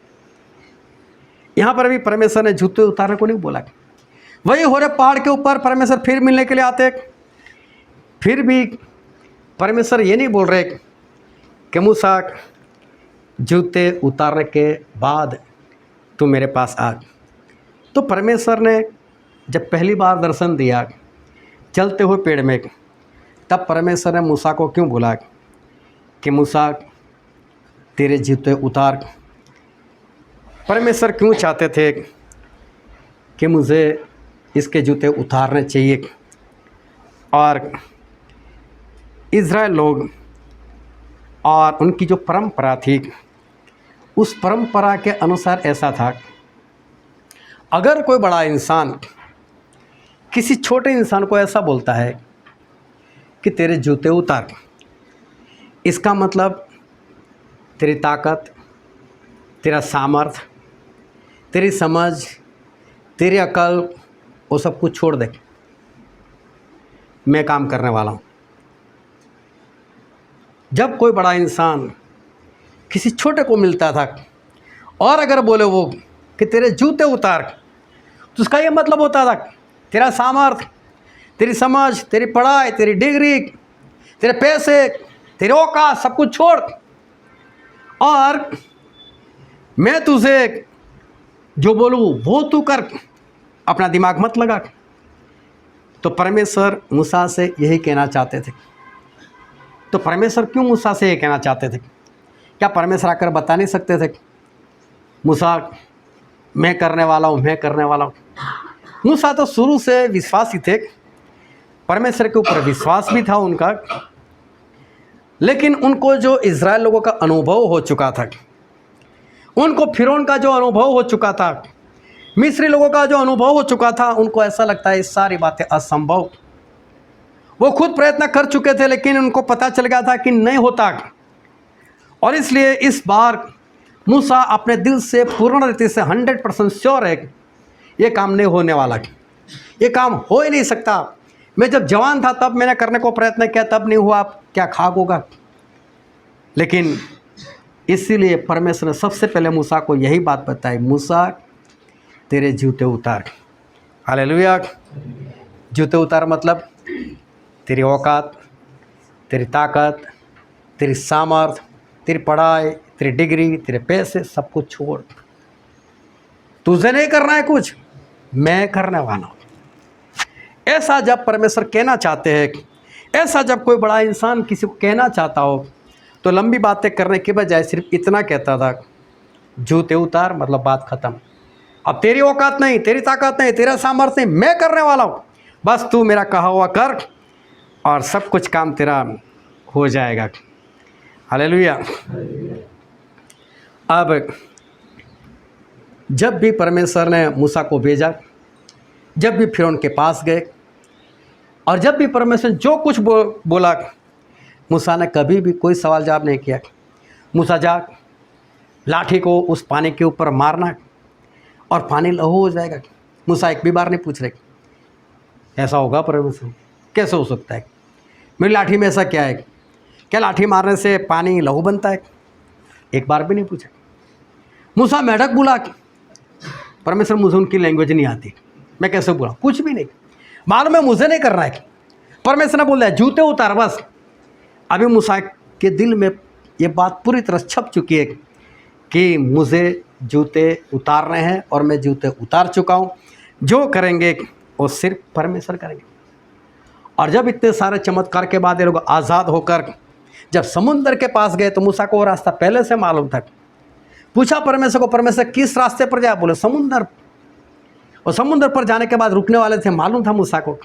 यहाँ पर भी परमेश्वर ने जूते उतारने को नहीं बोला। वही हो रहे पहाड़ के ऊपर परमेश्वर फिर मिलने के लिए आते, फिर भी परमेश्वर ये नहीं बोल रहे कि मूसा जूते उतारने के बाद तू मेरे पास आ। तो परमेश्वर ने जब पहली बार दर्शन दिया चलते हुए पेड़ में, तब परमेश्वर ने मूसा को क्यों बोला कि मूसा तेरे जूते उतार? परमेश्वर क्यों चाहते थे कि मुझे इसके जूते उतारने चाहिए? और इज़राइल लोग और उनकी जो परंपरा थी, उस परंपरा के अनुसार ऐसा था, अगर कोई बड़ा इंसान किसी छोटे इंसान को ऐसा बोलता है कि तेरे जूते उतार, इसका मतलब तेरी ताकत, तेरा सामर्थ, तेरी समझ, तेरी अकल, वो सब कुछ छोड़ दे, मैं काम करने वाला हूँ। जब कोई बड़ा इंसान किसी छोटे को मिलता था और अगर बोले वो कि तेरे जूते उतार, तो उसका ये मतलब होता था तेरा सामर्थ, तेरी समझ, तेरी पढ़ाई, तेरी डिग्री, तेरे पैसे, तेरे औकात सब कुछ छोड़ और मैं तुझे जो बोलूँ वो तू कर, अपना दिमाग मत लगा। तो परमेश्वर मूसा से यही कहना चाहते थे। तो परमेश्वर क्यों मूसा से ये कहना चाहते थे? क्या परमेश्वर आकर बता नहीं सकते थे मूसा मैं करने वाला हूँ, मैं करने वाला हूँ? मूसा तो शुरू से विश्वासी थे, परमेश्वर के ऊपर विश्वास भी था उनका, लेकिन उनको जो इज़राइल लोगों का अनुभव हो चुका था, उनको फिरौन का जो अनुभव हो चुका था, मिस्री लोगों का जो अनुभव हो चुका था, उनको ऐसा लगता है ये सारी बातें असंभव। वो खुद प्रयत्न कर चुके थे, लेकिन उनको पता चल गया था कि नहीं होता। और इसलिए इस बार मूसा अपने दिल से पूर्ण रीति से 100% श्योर है ये काम नहीं होने वाला, ये काम हो ही नहीं सकता। मैं जब जवान था तब मैंने करने को प्रयत्न किया, तब नहीं हुआ, क्या खाक होगा। लेकिन इसीलिए परमेश्वर ने सबसे पहले मूसा को यही बात बताई, मूसा तेरे जूते उतार। हालेलुया। जूते उतार मतलब तेरी औकात, तेरी ताकत, तेरी सामर्थ, तेरी पढ़ाई, तेरी डिग्री, तेरे पैसे, सब कुछ छोड़। तुझे नहीं करना है कुछ, मैं करने वाला हूँ। ऐसा जब परमेश्वर कहना चाहते हैं, ऐसा जब कोई बड़ा इंसान किसी को कहना चाहता हो, तो लंबी बातें करने के बजाय सिर्फ इतना कहता था, जूते उतार, मतलब बात खत्म। अब तेरी औकात नहीं, तेरी ताकत नहीं, तेरा सामर्थ्य नहीं, मैं करने वाला हूँ, बस तू मेरा कहा हुआ कर और सब कुछ काम तेरा हो जाएगा। हालेलुया। अब जब भी परमेश्वर ने मूसा को भेजा, जब भी फिरौन के पास गए, और जब भी परमेश्वर जो कुछ बोला, मूसा ने कभी भी कोई सवाल जवाब नहीं किया। मूसा जा, लाठी को उस पानी के ऊपर मारना और पानी लहू हो जाएगा। मूसा एक भी बार नहीं पूछ रहे ऐसा होगा परमेश्वर, कैसे हो सकता है, मेरी लाठी में ऐसा क्या है, क्या लाठी मारने से पानी लहू बनता है, एक बार भी नहीं पूछा। मूसा मेढक बुला, परमेश्वर मुझे उनकी लैंग्वेज नहीं आती, मैं कैसे बोला, कुछ भी नहीं मालूम है, मुझे नहीं करना है। परमेश्वर ने बोला जूते उतार बस। अभी मूसा के दिल में ये बात पूरी तरह छप चुकी है कि मुझे जूते उतारने हैं और मैं जूते उतार चुका हूँ। जो करेंगे वो सिर्फ परमेश्वर करेंगे। और जब इतने सारे चमत्कार के बाद ये लोग आज़ाद होकर जब समुद्र के पास गए, तो मूसा को वो रास्ता पहले से मालूम था। पूछा परमेश्वर को, परमेश्वर किस रास्ते पर जाए, बोले समुद्र। और समुद्र पर जाने के बाद रुकने वाले थे, मालूम था मूसा को।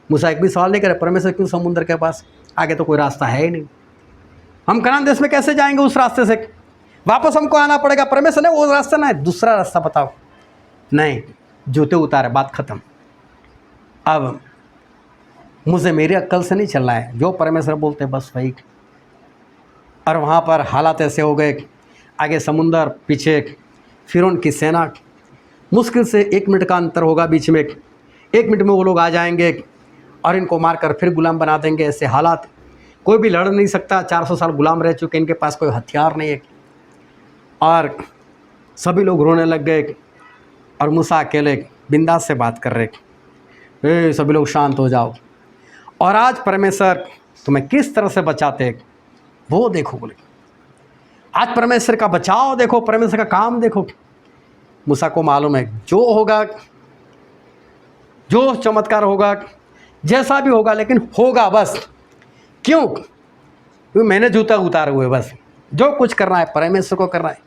मूसा एक भी सवाल नहीं करे, परमेश्वर क्यों समुद्र के पास, आगे तो कोई रास्ता है ही नहीं, हम कनान देश में कैसे जाएंगे, उस रास्ते से वापस हमको आना पड़ेगा। परमेश्वर ने वो रास्ता ना है, दूसरा रास्ता बताओ। नहीं, जूते उतारे, बात खत्म। अब मुझे मेरी अक्ल से नहीं चलना है, जो परमेश्वर बोलते बस वही। और वहाँ पर हालात ऐसे हो गए, आगे समुंदर, पीछे फिरौन की सेना, मुश्किल से 1 मिनट का अंतर होगा बीच में, 1 मिनट में वो लोग आ जाएंगे और इनको मारकर फिर गुलाम बना देंगे। ऐसे हालात, कोई भी लड़ नहीं सकता, 400 साल गुलाम रह चुके, इनके पास कोई हथियार नहीं है। और सभी लोग रोने लग गए और मूसा अकेले बिंदास से बात कर रहे, सभी लोग शांत हो जाओ, और आज परमेश्वर तुम्हें किस तरह से बचाते हैं वो देखो। बोले आज परमेश्वर का बचाव देखो, परमेश्वर का काम देखो। मूसा को मालूम है जो होगा, जो चमत्कार होगा, जैसा भी होगा, लेकिन होगा बस। क्यों? क्योंकि मैंने जूता उतारे हुए, बस जो कुछ करना है परमेश्वर को करना है।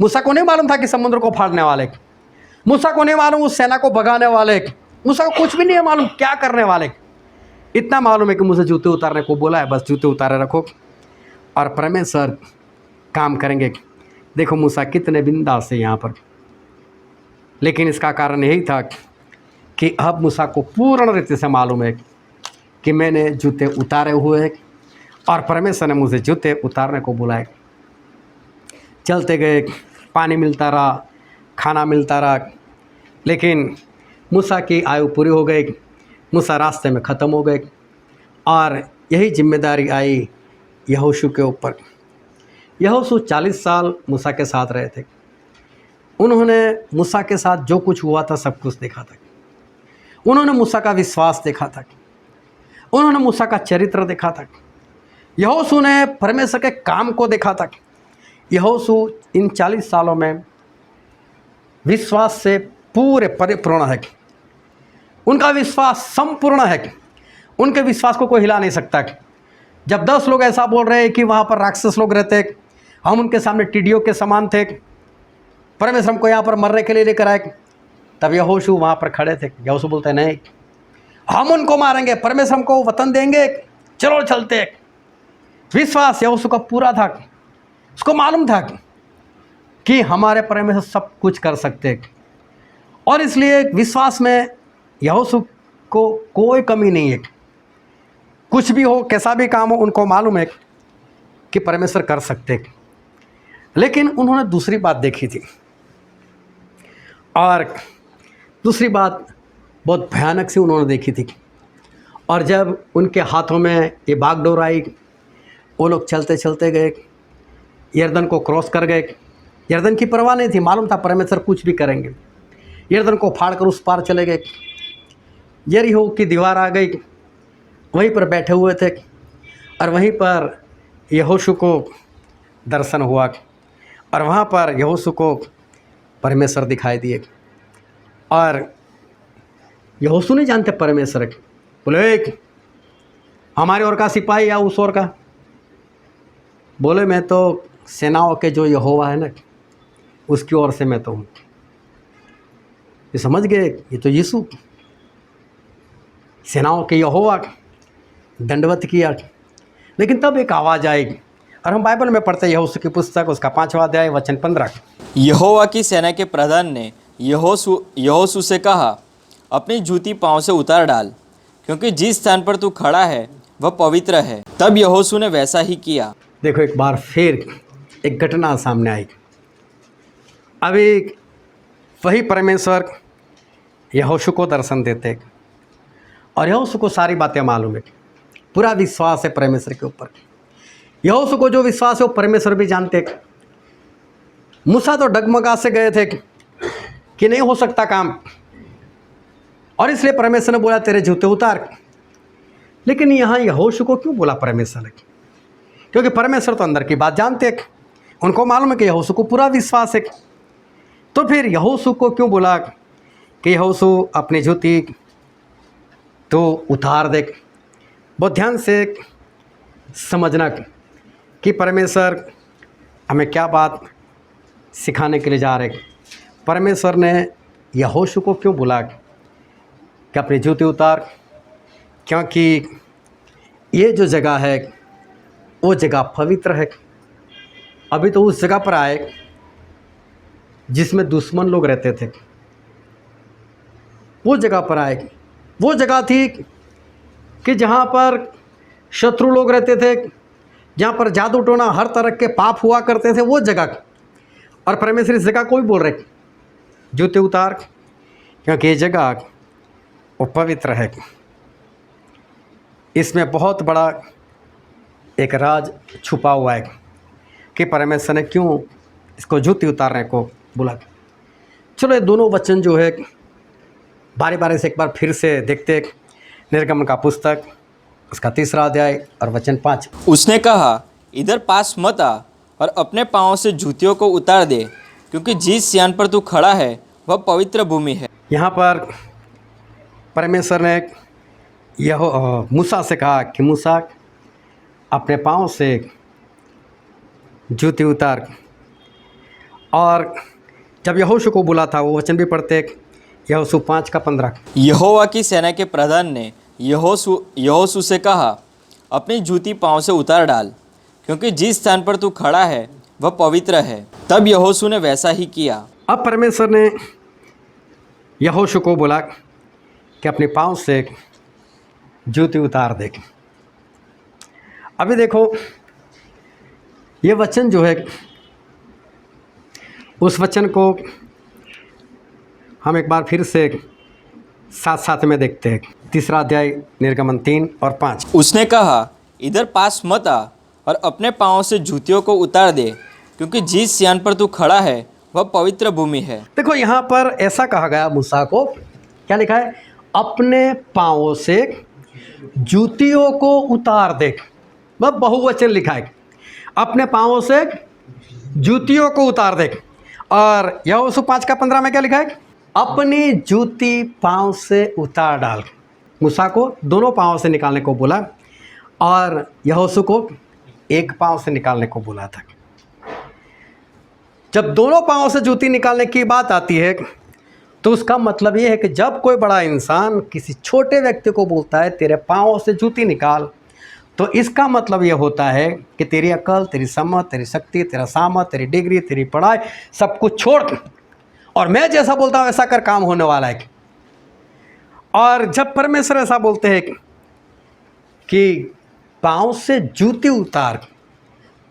मूसा को नहीं मालूम था कि समुद्र को फाड़ने वाले, मूसा को नहीं मालूम उस सेना को भगाने वाले, मूसा को कुछ भी नहीं है मालूम क्या करने वाले। इतना मालूम है कि मुझे जूते उतारने को बोला है, बस जूते उतारे रखो और परमेश्वर काम करेंगे। देखो मूसा कितने बिंदास है यहाँ पर। लेकिन इसका कारण यही था कि अब मूसा को पूर्ण रीति से मालूम है कि मैंने जूते उतारे हुए हैं और परमेश्वर ने मुझे जूते उतारने को बुलाए। चलते गए, पानी मिलता रहा, खाना मिलता रहा, लेकिन मूसा की आयु पूरी हो गई, मूसा रास्ते में ख़त्म हो गए। और यही जिम्मेदारी आई यहोशू के ऊपर। यहोशू 40 साल मूसा के साथ रहे थे। उन्होंने मूसा के साथ जो कुछ हुआ था सब कुछ देखा था। उन्होंने मूसा का विश्वास देखा था, उन्होंने मूसा का चरित्र देखा था। यहोशू ने परमेश्वर के काम को देखा था। यहोशू इन 40 सालों में विश्वास से पूरे परिपूर्ण है। उनका विश्वास संपूर्ण है। उनके विश्वास को कोई हिला नहीं सकता। जब 10 लोग ऐसा बोल रहे हैं कि वहाँ पर राक्षस लोग रहते, हम उनके सामने टिड्डियों के समान थे, परमेश्वर हमको यहाँ पर मरने के लिए लेकर आए, तब यहोशू वहाँ पर खड़े थे। यहोशू बोलते हैं नहीं, हम उनको मारेंगे, परमेश्वर हमको वतन देंगे, चलो चलते। विश्वास यहोशू का पूरा था। उसको मालूम था कि हमारे परमेश्वर सब कुछ कर सकते। और इसलिए विश्वास में यहोशू को कोई कमी नहीं है। कुछ भी हो, कैसा भी काम हो, उनको मालूम है कि परमेश्वर कर सकते हैं। लेकिन उन्होंने दूसरी बात देखी थी, और दूसरी बात बहुत भयानक सी उन्होंने देखी थी। और जब उनके हाथों में ये बागडोर आई, वो लोग चलते चलते गए, यरदन को क्रॉस कर गए। यरदन की परवाह नहीं थी, मालूम था परमेश्वर कुछ भी करेंगे। यरदन को फाड़ कर उस पार चले गए। यरीहो की दीवार आ गई, वहीं पर बैठे हुए थे, और वहीं पर यहोशू को दर्शन हुआ, और वहाँ पर यहोशू को परमेश्वर दिखाई दिए। और यहोशू नहीं जानते परमेश्वर, बोले हमारे ओर का सिपाही या उस ओर का? बोले मैं तो सेनाओं के जो यहोवा है ना, उसकी ओर से मैं तो हूँ। ये समझ गए, ये तो यीशु सेनाओं के यहोवा दंडवत किया। लेकिन तब एक आवाज़ आएगी, और हम बाइबल में पढ़ते हैं यहोशू की पुस्तक उसका 5वां अध्याय वचन 15। यहोवा की सेना के प्रधान ने यहोशू से कहा, अपनी जूती पाँव से उतार डाल, क्योंकि जिस स्थान पर तू खड़ा है वह पवित्र है। तब यहोशू ने वैसा ही किया। देखो, एक बार फिर एक घटना सामने आई। अभी वही परमेश्वर यहोशू को दर्शन देते, और यहोशू को सारी बातें मालूम है, पूरा विश्वास है परमेश्वर के ऊपर। यहोशू को जो विश्वास है वो परमेश्वर भी जानते। मूसा तो डगमगा से गए थे कि नहीं हो सकता काम, और इसलिए परमेश्वर ने बोला तेरे जूते उतार। लेकिन यहाँ यहोशू को क्यों बोला परमेश्वर ने? क्योंकि परमेश्वर तो अंदर की बात जानते हैं, उनको मालूम है कि यहोशू को पूरा विश्वास है। तो फिर यहोशू को क्यों बोला कि यहोशू अपनी जूती तो उतार दे? बहुत ध्यान से समझना कि परमेश्वर हमें क्या बात सिखाने के लिए जा रहे। परमेश्वर ने यहोशू को क्यों बोला कि अपनी जूती उतार? क्योंकि ये जो जगह है वो जगह पवित्र है। अभी तो उस जगह पर आए जिसमें दुश्मन लोग रहते थे, वो जगह पर आए। वो जगह थी कि जहाँ पर शत्रु लोग रहते थे, जहाँ पर जादू टोना हर तरह के पाप हुआ करते थे, वो जगह। और परमेश्वर इस जगह को भी बोल रहे जूते उतार, क्योंकि ये जगह वो पवित्र है। इसमें बहुत बड़ा एक राज छुपा हुआ है कि परमेश्वर ने क्यों इसको जूती उतारने को बोला। चलो ये दोनों वचन जो है बारी बारी से एक बार फिर से देखते। निर्गमन का पुस्तक उसका 3रा अध्याय और वचन 5। उसने कहा, इधर पास मत आ और अपने पाँव से जूतियों को उतार दे, क्योंकि जिस स्थान पर तू खड़ा है वह पवित्र भूमि है। यहाँ पर परमेश्वर ने मूसा से कहा कि मूसा अपने पाँव से जूती उतार। और जब यहोशू को बुला था, वो वचन भी पढ़ते, यहोशू 5:15। यहोवा की सेना के प्रधान ने यहोशू से कहा, अपनी जूती पाँव से उतार डाल, क्योंकि जिस स्थान पर तू खड़ा है वह पवित्र है। तब यहोशू ने वैसा ही किया। अब परमेश्वर ने यहोशू को बोला कि अपने पाँव से जूती उतार दे। अभी देखो, ये वचन जो है, उस वचन को हम एक बार फिर से साथ साथ में देखते हैं। 3रा अध्याय निर्गमन 3 और 5। उसने कहा, इधर पास मत आ और अपने पाँव से जूतियों को उतार दे, क्योंकि जिस स्थान पर तू खड़ा है वह पवित्र भूमि है। देखो, यहाँ पर ऐसा कहा गया मूसा को, क्या लिखा है? अपने पाँवों से जूतियों को उतार दे। वह बहुवचन लिखा है, अपने पाँवों से जूतियों को उतार दे। और यहोशू 5:15 में क्या लिखा है? अपनी जूती पाँव से उतार डाल। मूसा को दोनों पाँव से निकालने को बोला, और यहोशू को एक पाँव से निकालने को बोला था। जब दोनों पाँव से जूती निकालने की बात आती है, तो उसका मतलब ये है कि जब कोई बड़ा इंसान किसी छोटे व्यक्ति को बोलता है तेरे पाँव से जूती निकाल, तो इसका मतलब ये होता है कि तेरी अकल, तेरी समझ, तेरी शक्ति, तेरा सामर्थ, तेरी डिग्री, तेरी पढ़ाई, सब कुछ छोड़ और मैं जैसा बोलता हूँ वैसा कर, काम होने वाला है। और जब परमेश्वर ऐसा बोलते हैं कि पाँव से जूती उतार,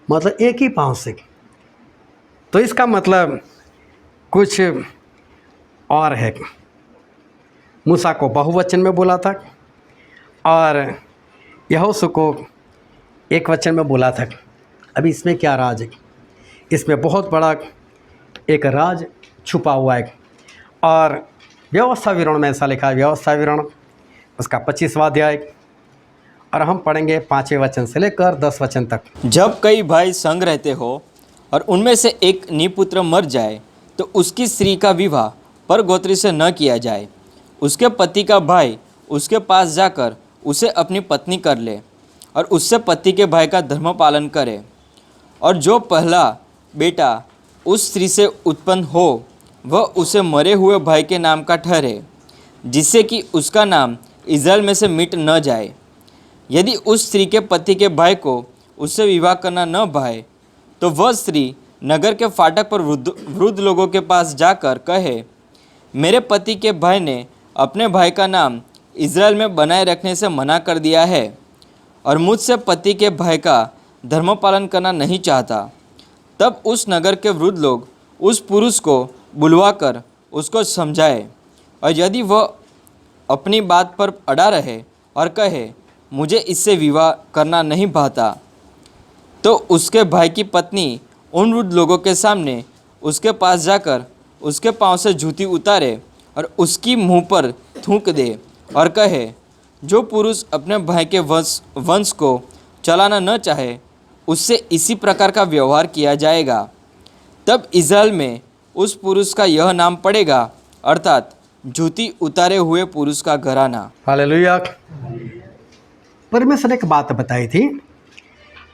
मतलब एक ही पाँव से, तो इसका मतलब कुछ और है। मूसा को बहुवचन में बोला था और यहोशू को एक वचन में बोला था। अभी इसमें क्या राज है? इसमें बहुत बड़ा एक राज छुपा हुआ है। और व्यवस्था विवरण में ऐसा लिखा है, व्यवस्था विवरण उसका 25वां अध्याय, और हम पढ़ेंगे 5वें वचन से लेकर 10 वचन तक। जब कई भाई संग रहते हो और उनमें से एक निपुत्र मर जाए तो उसकी स्त्री का विवाह परगोत्री से न किया जाए। उसके पति का भाई उसके पास जाकर उसे अपनी पत्नी कर ले और उससे पति के भाई का धर्म पालन करे। और जो पहला बेटा उस स्त्री से उत्पन्न हो वह उसे मरे हुए भाई के नाम का ठहरे, जिससे कि उसका नाम इज़राइल में से मिट न जाए। यदि उस स्त्री के पति के भाई को उससे विवाह करना न भाए तो वह स्त्री नगर के फाटक पर वृद्ध लोगों के पास जाकर कहे, मेरे पति के भाई ने अपने भाई का नाम इज़राइल में बनाए रखने से मना कर दिया है और मुझसे पति के भाई का धर्म पालन करना नहीं चाहता। तब उस नगर के वृद्ध लोग उस पुरुष को बुलवाकर उसको समझाए, और यदि वह अपनी बात पर अड़ा रहे और कहे मुझे इससे विवाह करना नहीं भाता, तो उसके भाई की पत्नी उन वृद्ध लोगों के सामने उसके पास जाकर उसके पाँव से जूती उतारे और उसकी मुंह पर थूक दे और कहे, जो पुरुष अपने भाई के वंश को चलाना न चाहे उससे इसी प्रकार का व्यवहार किया जाएगा। तब इज़राइल में उस पुरुष का यह नाम पड़ेगा, अर्थात जूती उतारे हुए पुरुष का घराना। हालेलुया। परमेश्वर ने एक बात बताई थी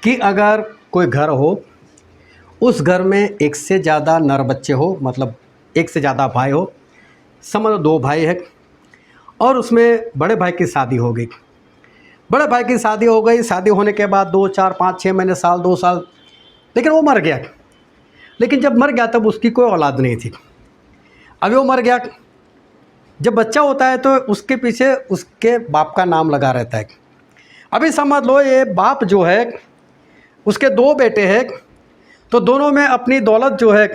कि अगर कोई घर हो, उस घर में एक से ज़्यादा नर बच्चे हो, मतलब एक से ज़्यादा भाई हो, समझ 2 भाई है, और उसमें बड़े भाई की शादी हो गई। बड़े भाई की शादी हो गई, शादी होने के बाद 2, 4, 5, 6 महीने, साल, 2 साल, लेकिन वो मर गया। लेकिन जब मर गया तब उसकी कोई औलाद नहीं थी। अभी वो मर गया, जब बच्चा होता है तो उसके पीछे उसके बाप का नाम लगा रहता है। अभी समझ लो ये बाप जो है उसके 2 बेटे हैं, तो दोनों में अपनी दौलत जो है,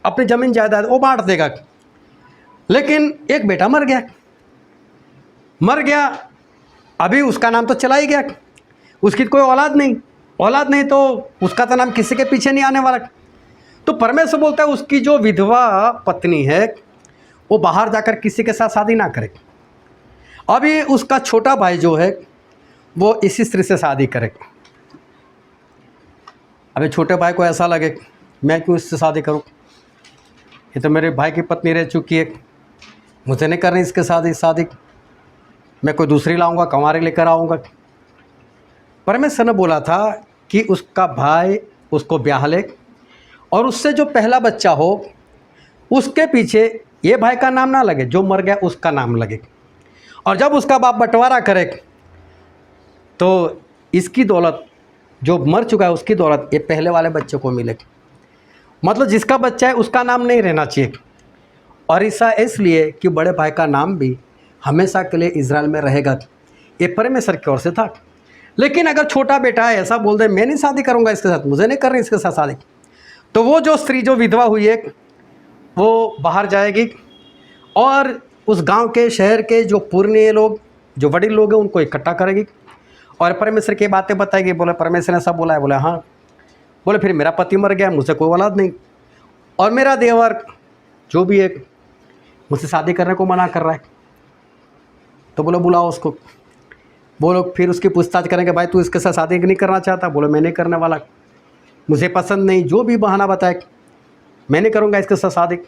अपनी ज़मीन जायदाद वो बांट देगा। लेकिन एक बेटा मर गया, अभी उसका नाम तो चला ही गया, उसकी कोई औलाद नहीं, तो उसका तो नाम किसी के पीछे नहीं आने वाला। तो परमेश्वर बोलता है उसकी जो विधवा पत्नी है वो बाहर जाकर किसी के साथ शादी ना करे। अभी उसका छोटा भाई जो है वो इसी स्त्री से शादी करे। अभी छोटे भाई को ऐसा लगे मैं क्यों इससे शादी करूं, ये तो मेरे भाई की पत्नी रह चुकी है, मुझे नहीं करनी इसके शादी, मैं कोई दूसरी लाऊंगा, कंवारी लेकर आऊँगा। परमेश्वर ने बोला था कि उसका भाई उसको ब्याह ले और उससे जो पहला बच्चा हो उसके पीछे ये भाई का नाम ना लगे, जो मर गया उसका नाम लगे। और जब उसका बाप बंटवारा करे तो इसकी दौलत, जो मर चुका है उसकी दौलत ये पहले वाले बच्चे को मिलेगी। मतलब जिसका बच्चा है उसका नाम नहीं रहना चाहिए। और ऐसा इसलिए कि बड़े भाई का नाम भी हमेशा के लिए इज़राइल में रहेगा। ये परमेश्वर की ओर से था। लेकिन अगर छोटा बेटा है ऐसा बोल दे मैं नहीं शादी करूंगा इसके साथ, मुझे नहीं करनी इसके साथ शादी, तो वो जो स्त्री जो विधवा हुई है वो बाहर जाएगी और उस गांव के, शहर के जो पुराने लोग, जो बड़े लोग हैं उनको इकट्ठा करेगी और परमेश्वर की बातें बताएगी। बोले परमेश्वर ने ऐसा बोला है। बोले हाँ। बोले फिर मेरा पति मर गया, मुझसे कोई औलाद नहीं, और मेरा देवर जो भी है मुझसे शादी करने को मना कर रहा है। तो बोले बुलाओ उसको। वो लोग फिर उसकी पूछताछ करेंगे, भाई तू इसके साथ शादी नहीं करना चाहता? बोले मैं नहीं करने वाला, मुझे पसंद नहीं, जो भी बहाना बताए मैं नहीं करूँगा इसके साथ शादी।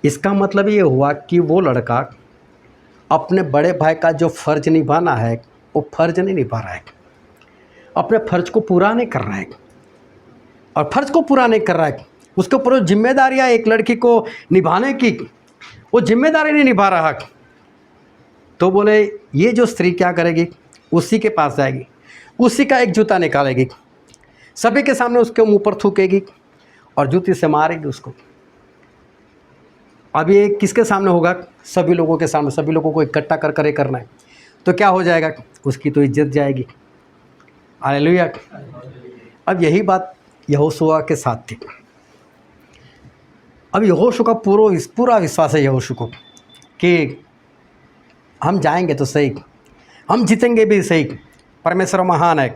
इसका मतलब ये हुआ कि वो लड़का अपने बड़े भाई का जो फ़र्ज़ निभाना है वो फ़र्ज़ नहीं निभा रहा है, अपने फ़र्ज़ को पूरा नहीं कर रहा है। और फ़र्ज़ को पूरा नहीं कर रहा है, उसके ऊपर जो जिम्मेदारियाँ एक लड़की को निभाने की, वो जिम्मेदारी नहीं निभा रहा। तो बोले ये जो स्त्री क्या करेगी, उसी के पास जाएगी, उसी का एक जूता निकालेगी, सभी के सामने उसके मुंह पर थूकेगी और जूती से मारेगी उसको। अब ये किसके सामने होगा? सभी लोगों के सामने, सभी लोगों को इकट्ठा कर कर ये करना है। तो क्या हो जाएगा? उसकी तो इज्जत जाएगी। हालेलुया। अब यही बात यहोशुआ के साथ थी। अब यहोशू का पूरा विश्वास है यहोशू को कि हम जाएंगे तो सही, हम जीतेंगे भी सही, परमेश्वर महान है।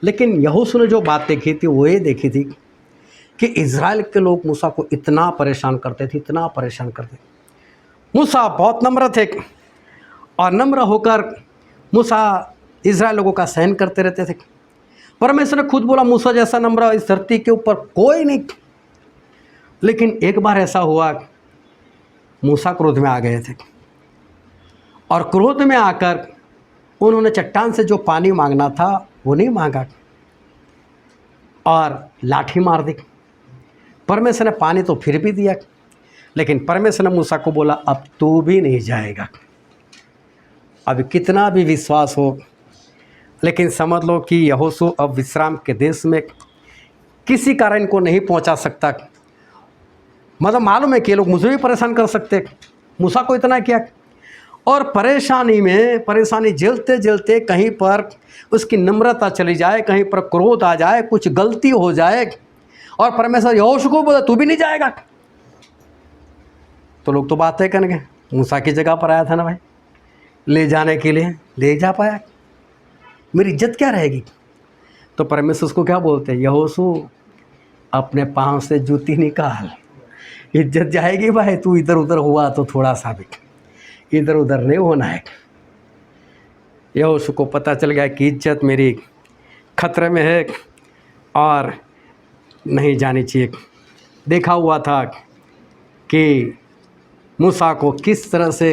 लेकिन यहोशू ने जो बात देखी थी वो ये देखी थी कि इज़राइल के लोग मूसा को इतना परेशान करते थे, इतना परेशान करते। मूसा बहुत नम्र थे और नम्र होकर मूसा इज़राइल लोगों का सहन करते रहते थे। परमेश्वर ने खुद बोला मूसा जैसा नम्र इस धरती के ऊपर कोई नहीं। लेकिन एक बार ऐसा हुआ, मूसा क्रोध में आ गए थे और क्रोध में आकर उन्होंने चट्टान से जो पानी मांगना था वो नहीं मांगा और लाठी मार दी। परमेश्वर ने पानी तो फिर भी दिया, लेकिन परमेश्वर ने मूसा को बोला अब तू भी नहीं जाएगा। अब कितना भी विश्वास हो, लेकिन समझ लो कि यहोशू अब विश्राम के देश में किसी कारण को नहीं पहुंचा सकता। मतलब मालूम है कि ये लोग मुझे भी परेशान कर सकते, मूसा को इतना किया। और परेशानी झेलते झेलते कहीं पर उसकी नम्रता चली जाए, कहीं पर क्रोध आ जाए, कुछ गलती हो जाए और परमेश्वर यहोशू को बोला तू भी नहीं जाएगा, तो लोग तो बातें करेंगे मूसा की जगह पर आया था ना भाई, ले जाने के लिए ले जा पाया, मेरी इज्जत क्या रहेगी। तो परमेश्वर उसको क्या बोलते हैं? यहोशू अपने पाँव से जूती निकाल, इज्जत जाएगी भाई। तू इधर उधर हुआ तो थोड़ा सा भी इधर उधर नहीं होना है। यहोशू को पता चल गया कि इज्जत मेरी खतरे में है और नहीं जानी चाहिए। देखा हुआ था कि मूसा को किस तरह से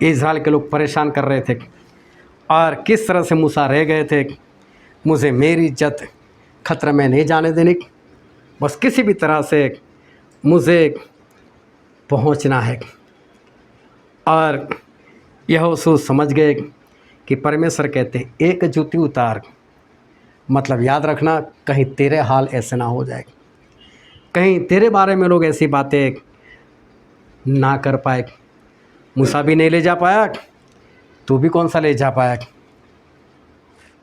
इज़राइल के लोग परेशान कर रहे थे और किस तरह से मूसा रह गए थे, मुझे मेरी इज्जत खतरे में नहीं जाने देनी, बस किसी भी तरह से मुझे पहुंचना है। और यहोशू समझ गए कि परमेश्वर कहते हैं एक जूती उतार, मतलब याद रखना कहीं तेरे हाल ऐसे ना हो जाए, कहीं तेरे बारे में लोग ऐसी बातें ना कर पाए। मूसा भी नहीं ले जा पाया, तू भी कौन सा ले जा पाया।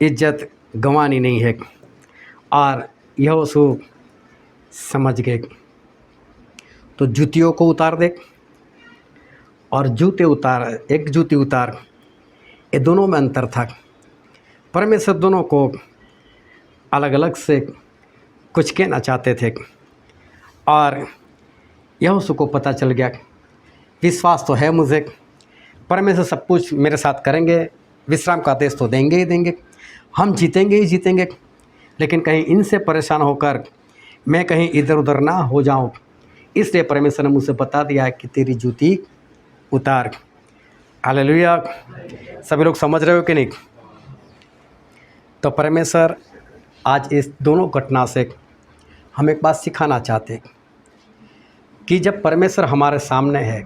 इज्जत गंवानी नहीं है। और यहोशू समझ गए तो जूतियों को उतार दे और जूते उतार, एक जूती उतार, ये दोनों में अंतर था। परमेश्वर दोनों को अलग अलग से कुछ कहना चाहते थे और यहोशू को पता चल गया विश्वास तो है मुझे, परमेश्वर सब कुछ मेरे साथ करेंगे, विश्राम का देश तो देंगे ही देंगे, हम जीतेंगे ही जीतेंगे। लेकिन कहीं इनसे परेशान होकर मैं कहीं इधर उधर ना हो जाऊं, इसलिए परमेश्वर ने मुझसे बता दिया कि तेरी जूती उतार। हालेलुया। सभी लोग समझ रहे हो कि नहीं? तो परमेश्वर आज इस दोनों घटना से हम एक बात सिखाना चाहते हैं कि जब परमेश्वर हमारे सामने है,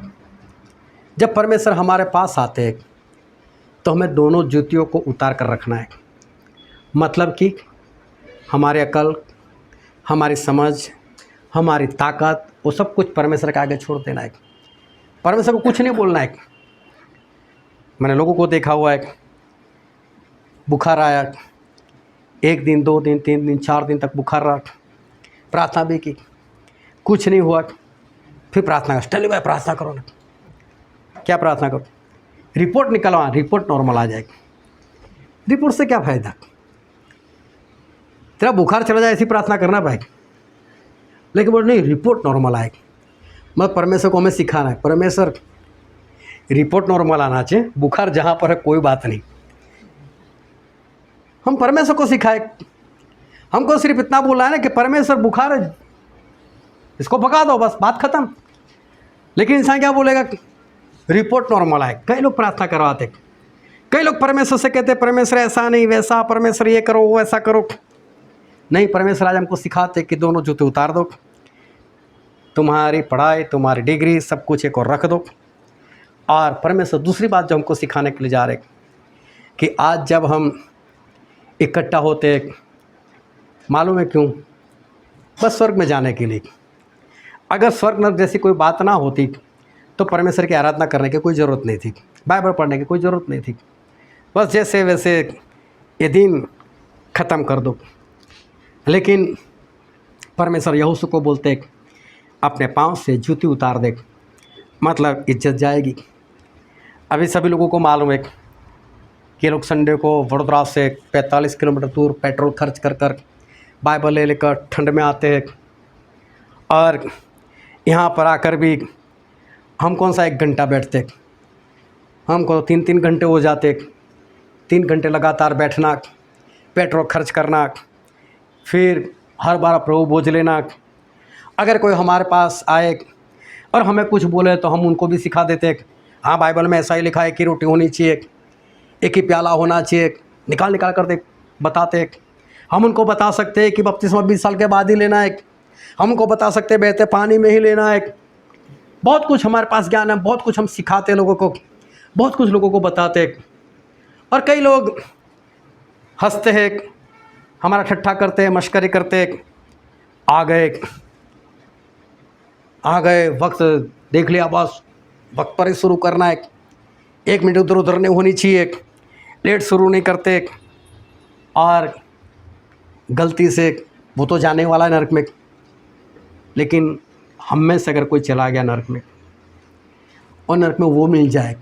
जब परमेश्वर हमारे पास आते हैं, तो हमें दोनों जूतियों को उतार कर रखना है। मतलब कि हमारी अकल, हमारी समझ, हमारी ताकत, वो सब कुछ परमेश्वर के आगे छोड़ देना है। परमेश्वर को कुछ नहीं बोलना है। मैंने लोगों को देखा हुआ है, बुखार आया, 1 दिन 2 दिन 3 दिन 4 दिन तक बुखार रहा, प्रार्थना भी की, कुछ नहीं हुआ, फिर प्रार्थना कर, चलिए भाई प्रार्थना करो ना। क्या प्रार्थना करो? रिपोर्ट निकलवा, रिपोर्ट नॉर्मल आ जाएगी। रिपोर्ट से क्या फ़ायदा? तेरा बुखार चला जाए ऐसी प्रार्थना करना भाई। लेकिन बोल नहीं, रिपोर्ट नॉर्मल आएगी। मतलब परमेश्वर को हमें सिखाना है, परमेश्वर रिपोर्ट नॉर्मल आना चाहिए, बुखार जहाँ पर है कोई बात नहीं। हम परमेश्वर को सिखाए, हमको सिर्फ इतना बोला है ना कि परमेश्वर बुखार है, इसको भगा दो, बस बात खत्म। लेकिन इंसान क्या बोलेगा? रिपोर्ट नॉर्मल आए। कई लोग प्रार्थना करवाते, कई लोग परमेश्वर से कहते परमेश्वर ऐसा नहीं वैसा, परमेश्वर ये करो वो ऐसा करो। नहीं, परमेश्वर आज हमको सिखाते कि दोनों जूते उतार दो, तुम्हारी पढ़ाई, तुम्हारी डिग्री, सब कुछ एक और रख दो। और परमेश्वर दूसरी बात जो हमको सिखाने के लिए जा रहे कि आज जब हम इकट्ठा होते, मालूम है क्यों? बस स्वर्ग में जाने के लिए। अगर स्वर्ग नरक जैसी कोई बात ना होती तो परमेश्वर की आराधना करने की कोई ज़रूरत नहीं थी, बाइबल पढ़ने की कोई ज़रूरत नहीं थी। बस जैसे वैसे ये दिन ख़त्म कर दो। लेकिन परमेश्वर यहोशू को बोलते अपने पाँव से जूती उतार दे, मतलब इज्जत जाएगी। अभी सभी लोगों को मालूम है कि लोग संडे को वडोदरा से 45 किलोमीटर दूर पेट्रोल खर्च कर कर बाइबल ले लेकर ठंड में आते हैं, और यहाँ पर आकर भी हम कौन सा 1 घंटा बैठते, हमको 3-3 घंटे हो जाते। 3 घंटे लगातार बैठना, पेट्रोल खर्च करना, फिर हर बार प्रभु बोझ लेना। अगर कोई हमारे पास आए और हमें कुछ बोले तो हम उनको भी सिखा देते, हाँ बाइबल में ऐसा ही लिखा है कि रोटी होनी चाहिए, एक ही प्याला होना चाहिए, निकाल निकाल कर दे बताते। हम उनको बता सकते हैं कि बपतिस्मा 20 साल के बाद ही लेना है, हम उनको बता सकते हैं बहते पानी में ही लेना है। बहुत कुछ हमारे पास ज्ञान है, बहुत कुछ हम सिखाते लोगों को, बहुत कुछ लोगों को बताते। और कई लोग हंसते हैं, हमारा ठट्ठा करते हैं, मश्करी करते, आ गए वक्त देख लिया, बस वक्त पर ही शुरू करना है, 1 मिनट उधर उधर नहीं होनी चाहिए, लेट शुरू नहीं करते, और गलती से वो तो जाने वाला है नरक में। लेकिन हम में से अगर कोई चला गया नरक में और नरक में वो मिल जाए,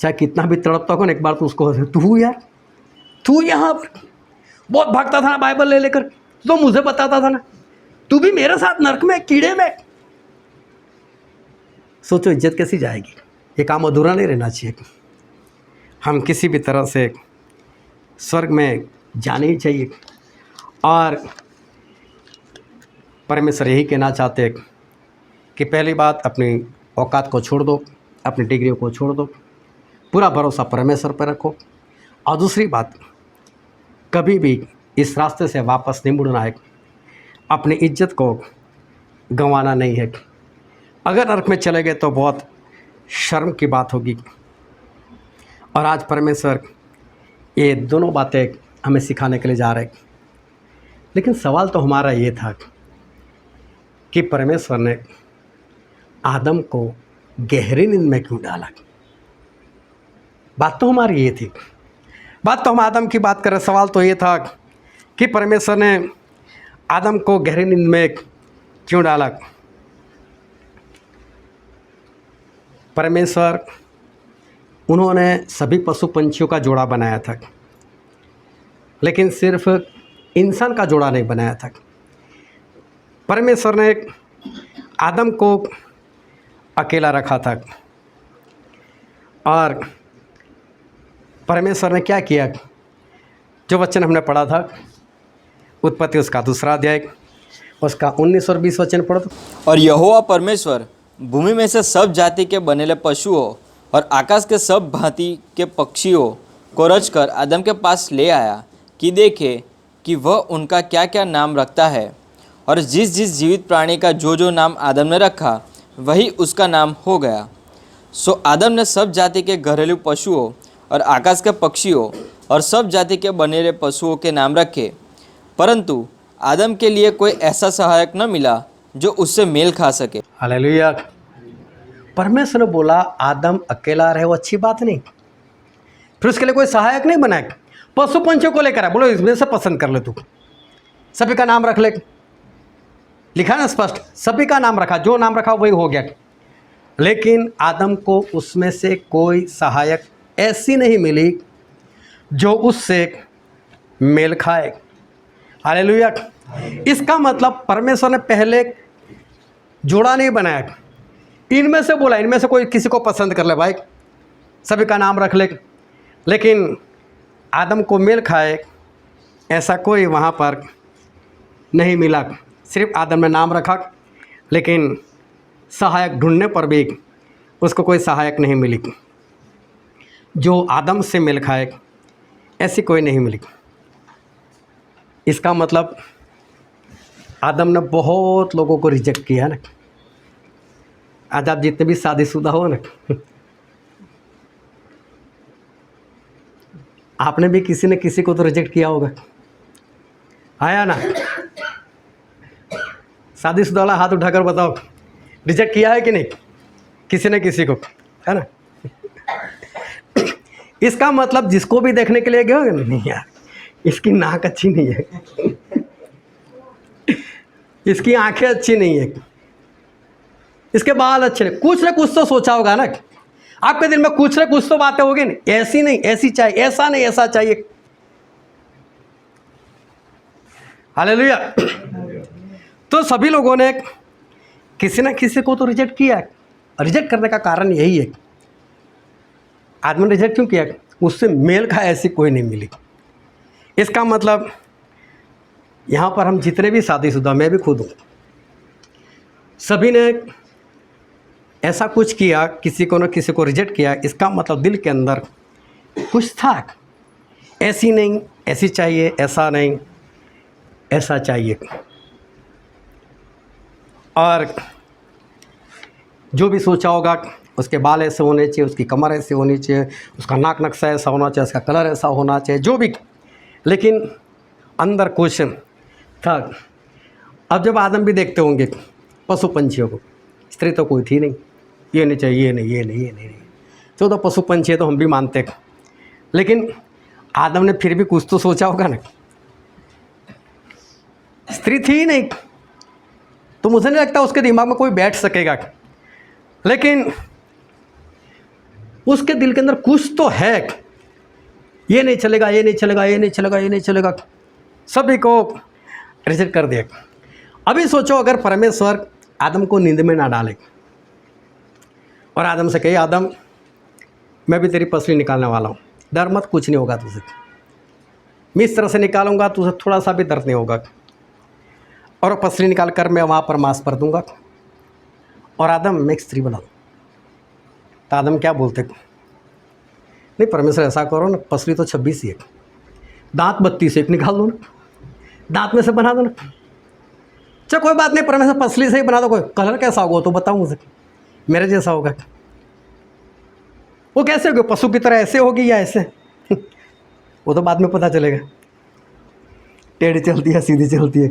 चाहे कितना भी तड़पता हो, एक बार तो उसको तू यार, तू यहाँ पर बहुत भागता था ना बाइबल ले लेकर, तो मुझे बताता था ना, तू भी मेरे साथ नरक में कीड़े में। सोचो इज्जत कैसी जाएगी। ये काम अधूरा नहीं रहना चाहिए। हम किसी भी तरह से स्वर्ग में जाने ही चाहिए। और परमेश्वर यही कहना चाहते हैं कि पहली बात अपनी औकात को छोड़ दो, अपनी डिग्रियों को छोड़ दो, पूरा भरोसा परमेश्वर पर रखो। और दूसरी बात, कभी भी इस रास्ते से वापस नहीं मुड़ना है, अपनी इज्जत को गंवाना नहीं है। अगर नरक में चले गए तो बहुत शर्म की बात होगी। और आज परमेश्वर ये दोनों बातें हमें सिखाने के लिए जा रहे हैं। लेकिन सवाल तो हमारा ये था कि परमेश्वर ने आदम को गहरी नींद में क्यों डाला। बात तो हमारी ये थी, बात तो हम आदम की बात कर रहे। सवाल तो ये था कि परमेश्वर ने आदम को गहरी नींद में क्यों डाला। परमेश्वर उन्होंने सभी पशु पंछियों का जोड़ा बनाया था, लेकिन सिर्फ इंसान का जोड़ा नहीं बनाया था। परमेश्वर ने आदम को अकेला रखा था। और परमेश्वर ने क्या किया, जो वचन हमने पढ़ा था उत्पत्ति उसका 2 अध्याय उसका 19 और 20 वचन पढ़ो तो। और यहोवा परमेश्वर भूमि में से सब जाति के बनेले पशुओं और आकाश के सब भांति के पक्षियों को रचकर आदम के पास ले आया कि देखे कि वह उनका क्या क्या नाम रखता है। और जिस जिस जीवित प्राणी का जो जो नाम आदम ने रखा वही उसका नाम हो गया। सो आदम ने सब जाति के घरेलू पशुओं और आकाश के पक्षियों और सब जाति के बनेले पशुओं के नाम रखे, परंतु आदम के लिए कोई ऐसा सहायक न मिला जो उससे मेल खा सके। हालेलुया। परमेश्वर ने बोला आदम अकेला रहे, वो अच्छी बात नहीं। फिर उसके लिए कोई सहायक नहीं बनाया, पशु पंछियों को लेकर आया, बोलो इसमें से पसंद कर ले तू, सभी का नाम रख ले। लिखा ना स्पष्ट, सभी का नाम रखा, जो नाम रखा वही हो गया। लेकिन आदम को उसमें से कोई सहायक ऐसी नहीं मिली जो उससे मेल खाए। हालेलुया। इसका मतलब परमेश्वर ने पहले जोड़ा नहीं बनाया, इनमें से बोला इनमें से कोई किसी को पसंद कर ले भाई, सभी का नाम रख ले। लेकिन आदम को मेल खाए ऐसा कोई वहाँ पर नहीं मिला। सिर्फ आदम ने नाम रखा, लेकिन सहायक ढूंढने पर भी उसको कोई सहायक नहीं मिली। जो आदम से मेल खाए ऐसी कोई नहीं मिली। इसका मतलब आदम ने बहुत लोगों को रिजेक्ट किया ना। आज आप जितने भी शादीशुदा हो ना, आपने भी किसी न किसी को तो रिजेक्ट किया होगा, आया ना। शादीशुदा वाला हाथ उठाकर बताओ, रिजेक्ट किया है कि नहीं किसी ने किसी को, है ना। इसका मतलब जिसको भी देखने के लिए गए होगे, नहीं यार इसकी नाक अच्छी नहीं है, इसकी आंखें अच्छी नहीं है, इसके बाल अच्छे नहीं, कुछ ना कुछ तो सोचा होगा ना। आपके दिल में कुछ ना कुछ तो बातें होगी ना, ऐसी नहीं ऐसी चाहिए, ऐसा नहीं ऐसा चाहिए। हालेलुया। तो सभी लोगों ने किसी ना किसी को तो रिजेक्ट किया है। रिजेक्ट करने का कारण यही है, आदमी ने रिजेक्ट क्यों किया, उससे मेल खा ऐसी कोई नहीं मिली। इसका मतलब यहाँ पर हम जितने भी शादीशुदा, मैं भी खुद हूँ, सभी ने ऐसा कुछ किया, किसी को न किसी को रिजेक्ट किया। इसका मतलब दिल के अंदर कुछ था, ऐसी नहीं ऐसी चाहिए, ऐसा नहीं ऐसा चाहिए। और जो भी सोचा होगा, उसके बाल ऐसे होने चाहिए, उसकी कमर ऐसे होनी चाहिए, उसका नाक नक्शा ऐसा होना चाहिए, उसका कलर ऐसा होना चाहिए, जो भी, लेकिन अंदर कुछ था। अब जब आदम भी देखते होंगे पशु पंछियों को, स्त्री तो कोई थी नहीं, ये नहीं चाहिए, ये नहीं, ये नहीं, ये नहीं, तो पशु पंछी है तो हम भी मानते, लेकिन आदम ने फिर भी कुछ तो सोचा होगा ना। स्त्री थी नहीं तो मुझे नहीं लगता उसके दिमाग में कोई बैठ सकेगा, लेकिन उसके दिल के अंदर कुछ तो है, ये नहीं चलेगा, ये नहीं चलेगा, ये नहीं चलेगा, ये नहीं चलेगा, सभी को रिजेक्ट कर दिया। अभी सोचो अगर परमेश्वर आदम को नींद में ना डाले और आदम से कहे, आदम मैं भी तेरी पसली निकालने वाला हूँ, डर मत, कुछ नहीं होगा तुझे, मैं इस तरह से निकालूंगा, तुझे थोड़ा सा भी दर्द नहीं होगा, और पसली निकाल कर मैं वहाँ पर मांस पर दूंगा, और आदम मैं एक स्त्री बना दूँ। तो आदम क्या बोलते, नहीं परमेश्वर ऐसा करो ना, पसली तो 26 ही है, दांत 32 एक निकाल दो ना, दांत में से बना दो ना। चलो कोई बात नहीं, परमेश्वर पसली से ही बना दो, कोई कलर कैसा होगा तो बताओ मुझे, मेरे जैसा होगा। वो कैसे होगी, पशु की तरह ऐसे होगी या ऐसे वो तो बाद में पता चलेगा, टेढ़ी चलती है सीधी चलती है।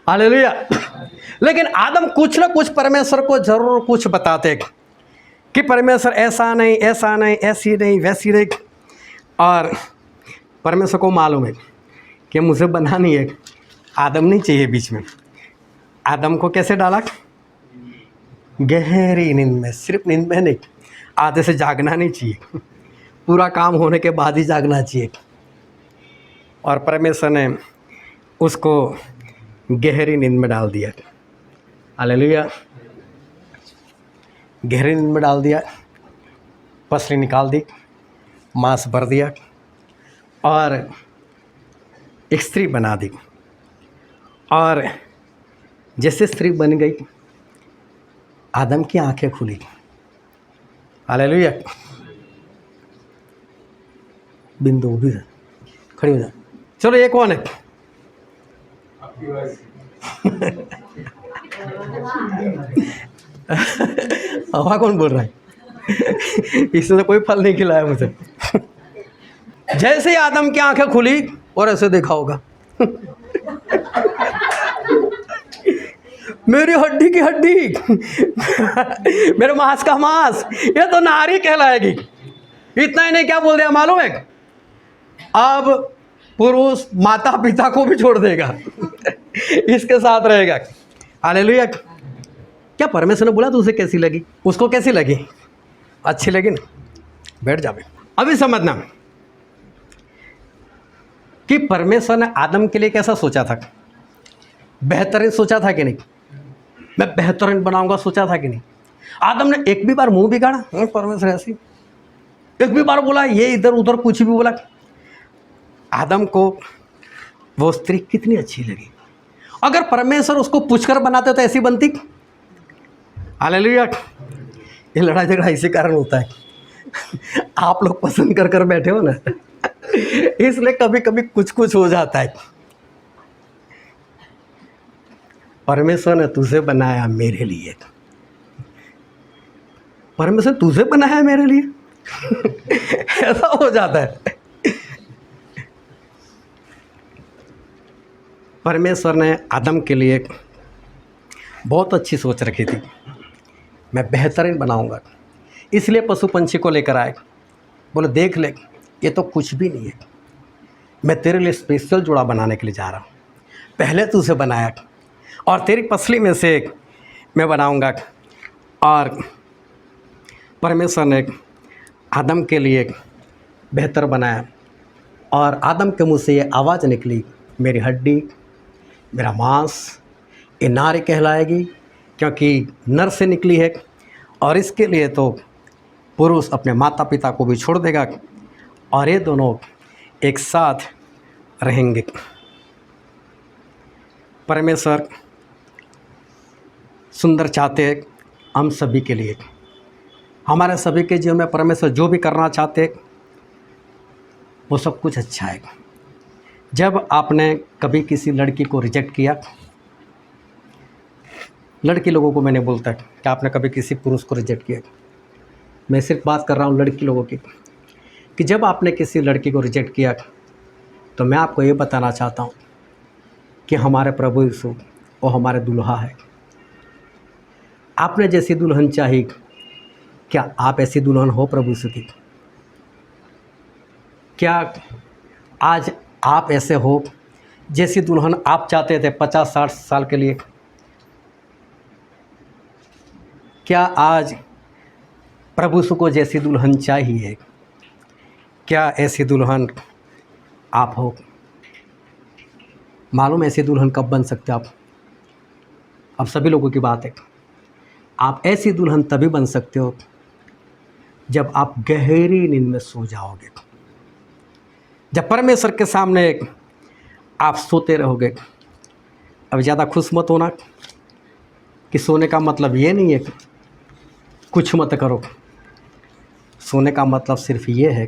हालेलुया। लेकिन आदम कुछ ना कुछ परमेश्वर को जरूर कुछ बताते कि परमेश्वर ऐसा नहीं, ऐसा नहीं, ऐसी नहीं, वैसी नहीं। और परमेश्वर को मालूम है कि मुझे बनानी है, आदम नहीं चाहिए बीच में। आदम को कैसे डाला, गहरी नींद में, सिर्फ नींद में नहीं, आधे से जागना नहीं चाहिए, पूरा काम होने के बाद ही जागना चाहिए। और परमेश्वर ने उसको गहरी नींद में डाल दिया। हालेलुया। गहरी नींद में डाल दिया, पसली निकाल दी, मांस भर दिया और एक स्त्री बना दी। और जैसे स्त्री बन गई, आदम की आंखें खुली। हालेलुया। बिंदु भी खड़ी हो जा, चलो ये कौन है हवा कौन बोल रहा है इसने तो कोई फल नहीं खिलाया मुझे। जैसे ही आदम की आंखें खुली और ऐसे देखा होगा मेरी हड्डी की हड्डी मेरे मांस का मांस, ये तो नारी कहलाएगी। इतना ही नहीं, क्या बोल दिया मालूम है, अब पुरुष माता पिता को भी छोड़ देगा इसके साथ रहेगा। हालेलुया। क्या परमेश्वर ने बोला तो उसे कैसी लगी, उसको कैसी लगी, अच्छी लगी ना, बैठ जावे। अभी समझना कि परमेश्वर ने आदम के लिए कैसा सोचा था, बेहतरीन सोचा था कि नहीं, मैं बेहतरीन बनाऊंगा सोचा था कि नहीं। आदम ने एक भी बार मुंह बिगाड़ा, परमेश्वर ऐसी एक भी बार बोला, ये इधर उधर कुछ भी बोला। आदम को वो स्त्री कितनी अच्छी लगी। अगर परमेश्वर उसको पूछकर बनाते तो ऐसी बनती। हालेलुया। ये लड़ाई झगड़ा इसी कारण होता है आप लोग पसंद कर कर बैठे हो ना इसलिए कभी कभी कुछ कुछ हो जाता है। परमेश्वर ने तुझे बनाया मेरे लिए, परमेश्वर तुझे बनाया मेरे लिए ऐसा हो जाता है। परमेश्वर ने आदम के लिए बहुत अच्छी सोच रखी थी, मैं बेहतरीन बनाऊंगा, इसलिए पशु पंछी को लेकर आए। बोले देख ले, ये तो कुछ भी नहीं है, मैं तेरे लिए स्पेशल जोड़ा बनाने के लिए जा रहा हूँ। पहले तू उसे बनाया और तेरी पसली में से मैं बनाऊंगा। और परमेश्वर ने आदम के लिए बेहतर बनाया और आदम के मुंह से ये आवाज़ निकली, मेरी हड्डी मेरा मांस ये नारी कहलाएगी, क्योंकि नर से निकली है। और इसके लिए तो पुरुष अपने माता पिता को भी छोड़ देगा और ये दोनों एक साथ रहेंगे। परमेश्वर सुंदर चाहते हैं हम सभी के लिए, हमारे सभी के जीवन में परमेश्वर जो भी करना चाहते वो सब कुछ अच्छा है। जब आपने कभी किसी लड़की को रिजेक्ट किया, लड़की लोगों को मैंने बोलता है कि आपने कभी किसी पुरुष को रिजेक्ट किया, मैं सिर्फ बात कर रहा हूँ लड़की लोगों की, कि जब आपने किसी लड़की को रिजेक्ट किया तो मैं आपको ये बताना चाहता हूँ कि हमारे प्रभु यीशु वो हमारे दुल्हा है। आपने जैसी दुल्हन चाही, क्या आप ऐसी दुल्हन हो प्रभु यीशु की? क्या आज आप ऐसे हो जैसी दुल्हन आप चाहते थे 50-60 साल के लिए? क्या आज प्रभु यीशु को जैसी दुल्हन चाहिए? क्या ऐसी दुल्हन आप हो? मालूम ऐसी दुल्हन कब बन सकते आप? अब सभी लोगों की बात है, आप ऐसी दुल्हन तभी बन सकते हो जब आप गहरी नींद में सो जाओगे, जब परमेश्वर के सामने आप सोते रहोगे। अब ज़्यादा खुश मत होना कि सोने का मतलब ये नहीं है कि कुछ मत करो। सोने का मतलब सिर्फ ये है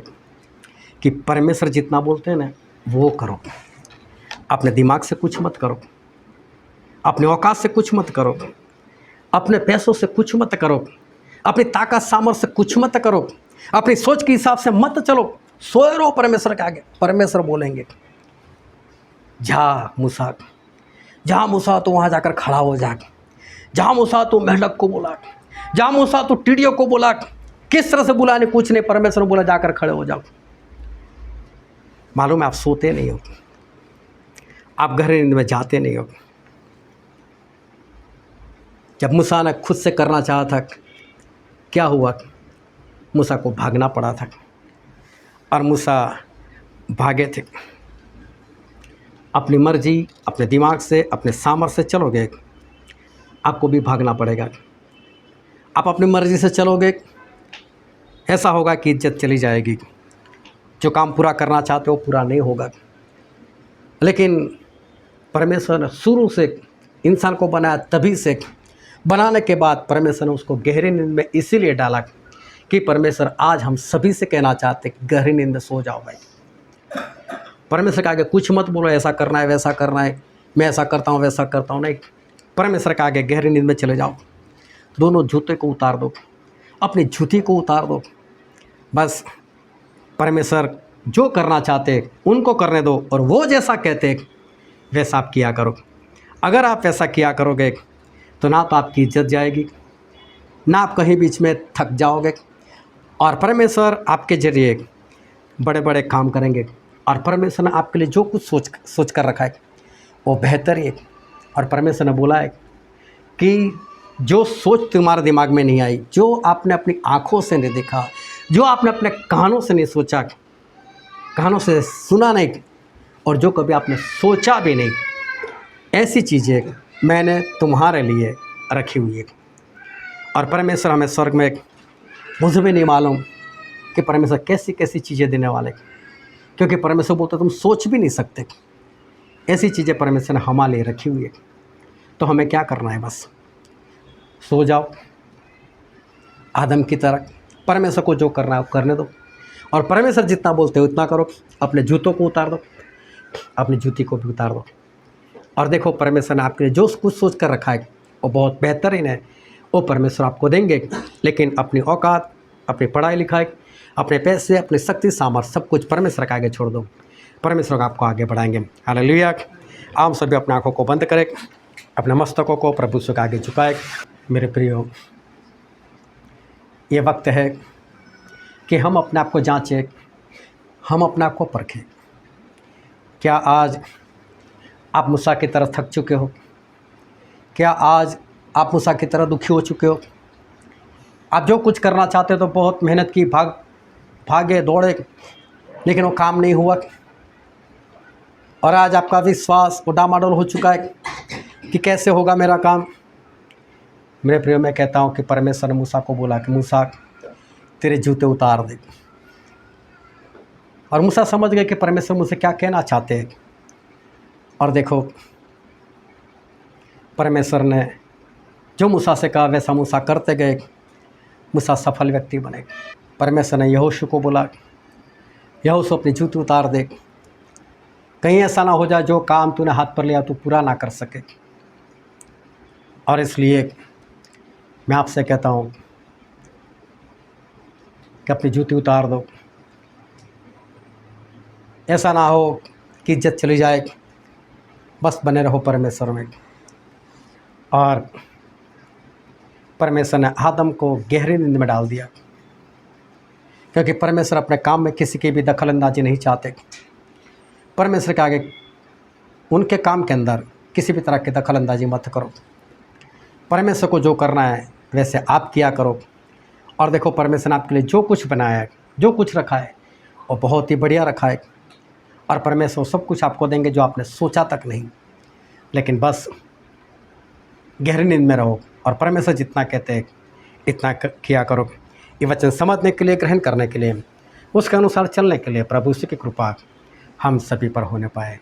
कि परमेश्वर जितना बोलते हैं ना वो करो। अपने दिमाग से कुछ मत करो, अपने औकात से कुछ मत करो, अपने पैसों से कुछ मत करो, अपनी ताकत सामर्थ्य से कुछ मत करो, अपनी सोच के हिसाब से मत चलो। सोए रहो परमेश्वर के आगे। परमेश्वर बोलेंगे जा मूसा, जहाँ मूसा तो वहाँ जाकर खड़ा हो जा, जहाँ मूसा तो मेंढक को बोला, जहाँ मूसा तो टिड्डियों को बोला। किस तरह से बुलाने? कुछ नहीं, परमेश्वर बोला जाकर खड़े हो जाओ। मालूम है आप सोते नहीं हो, आप गहरी नींद में जाते नहीं हो। जब मूसा ने खुद से करना चाहा था, क्या हुआ? मूसा को भागना पड़ा था और मूसा भागे थे। अपनी मर्जी, अपने दिमाग से, अपने सामर्थ्य से चलोगे, आपको भी भागना पड़ेगा। आप अपनी मर्जी से चलोगे, ऐसा होगा कि इज्जत चली जाएगी। जो काम पूरा करना चाहते हो पूरा नहीं होगा। लेकिन परमेश्वर ने शुरू से इंसान को बनाया, तभी से बनाने के बाद परमेश्वर ने उसको गहरी नींद में इसीलिए डाला कि परमेश्वर आज हम सभी से कहना चाहते कि गहरी नींद में सो जाओ भाई। परमेश्वर के आगे कुछ मत बोलो, ऐसा करना है वैसा करना है, मैं ऐसा करता हूँ वैसा करता हूँ। नहीं, परमेश्वर के आगे गहरी नींद में चले जाओ। दोनों जूते को उतार दो, अपनी जूती को उतार दो। बस परमेश्वर जो करना चाहते उनको करने दो और वो जैसा कहते वैसा आप किया करो। अगर आप वैसा किया करोगे तो ना तो आपकी इज्जत जाएगी, ना आप कहीं बीच में थक जाओगे, और परमेश्वर आपके ज़रिए बड़े बड़े काम करेंगे। और परमेश्वर ने आपके लिए जो कुछ सोच कर रखा है वो बेहतर है। और परमेश्वर ने बोला है कि जो सोच तुम्हारे दिमाग में नहीं आई, जो आपने अपनी आँखों से नहीं देखा, जो आपने अपने कानों से नहीं सोचा, कानों से सुना नहीं, और जो कभी आपने सोचा भी नहीं, ऐसी चीज़ें मैंने तुम्हारे लिए रखी हुई है। और परमेश्वर हमें स्वर्ग में, मुझे भी नहीं मालूम कि परमेश्वर कैसी कैसी चीज़ें देने वाले, क्योंकि परमेश्वर बोलते तुम सोच भी नहीं सकते। ऐसी चीज़ें परमेश्वर ने हमारे लिए रखी हुई है। तो हमें क्या करना है? बस सो जाओ आदम की तरह। परमेश्वर को जो करना है वो करने दो, और परमेश्वर जितना बोलते हो उतना करो। अपने जूतों को उतार दो, अपनी जूती को भी उतार दो, और देखो परमेश्वर ने आपके लिए जो कुछ सोच कर रखा है वो बहुत बेहतरीन है। वो परमेश्वर आपको देंगे। लेकिन अपनी औकात, अपनी पढ़ाई लिखाई, अपने पैसे, अपनी शक्ति सामर्थ्य सब कुछ परमेश्वर के आगे छोड़ दो। परमेश्वर आपको आगे बढ़ाएंगे। हालेलुया। आप सभी अपनी आँखों को बंद करें, अपने मस्तकों को प्रभु से आगे झुकाए। मेरे प्रियो, ये वक्त है कि हम अपने आप को जांचें, हम अपने आप को परखें। क्या आज आप मूसा की तरह थक चुके हो? क्या आज आप मूसा की तरह दुखी हो चुके हो? आप जो कुछ करना चाहते हो तो बहुत मेहनत की, भागे दौड़े, लेकिन वो काम नहीं हुआ। और आज आपका विश्वास उडामाडोल हो चुका है कि कैसे होगा मेरा काम। मेरे प्रियो, मैं कहता हूँ कि परमेश्वर ने मूसा को बोला कि मूसा, तेरे जूते उतार दे। और मूसा समझ गए कि परमेश्वर मुझसे क्या कहना चाहते हैं। और देखो, परमेश्वर ने जो मूसा से कहा वैसा मूसा करते गए। मूसा सफल व्यक्ति बने। परमेश्वर ने यहोशू को बोला, यहोशू अपनी जूती उतार दे, कहीं ऐसा ना हो जाए जो काम तूने हाथ पर लिया तू पूरा ना कर सके। और इसलिए मैं आपसे कहता हूँ कि अपनी जूती उतार दो। ऐसा ना हो कि इज्जत चली जाए। बस बने रहो परमेश्वर में। और परमेश्वर ने आदम को गहरी नींद में डाल दिया, क्योंकि परमेश्वर अपने काम में किसी की भी दखल अंदाजी नहीं चाहते। परमेश्वर के आगे उनके काम के अंदर किसी भी तरह की दखल अंदाजी मत करो। परमेश्वर को जो करना है वैसे आप किया करो। और देखो, परमेश्वर ने आपके लिए जो कुछ बनाया है, जो कुछ रखा है, वो बहुत ही बढ़िया रखा है। और परमेश्वर सब कुछ आपको देंगे जो आपने सोचा तक नहीं। लेकिन बस गहरी नींद में रहो और परमेश्वर जितना कहते हैं इतना किया करो। ये वचन समझने के लिए, ग्रहण करने के लिए, उसके अनुसार चलने के लिए प्रभु की कृपा हम सभी पर होने पाए।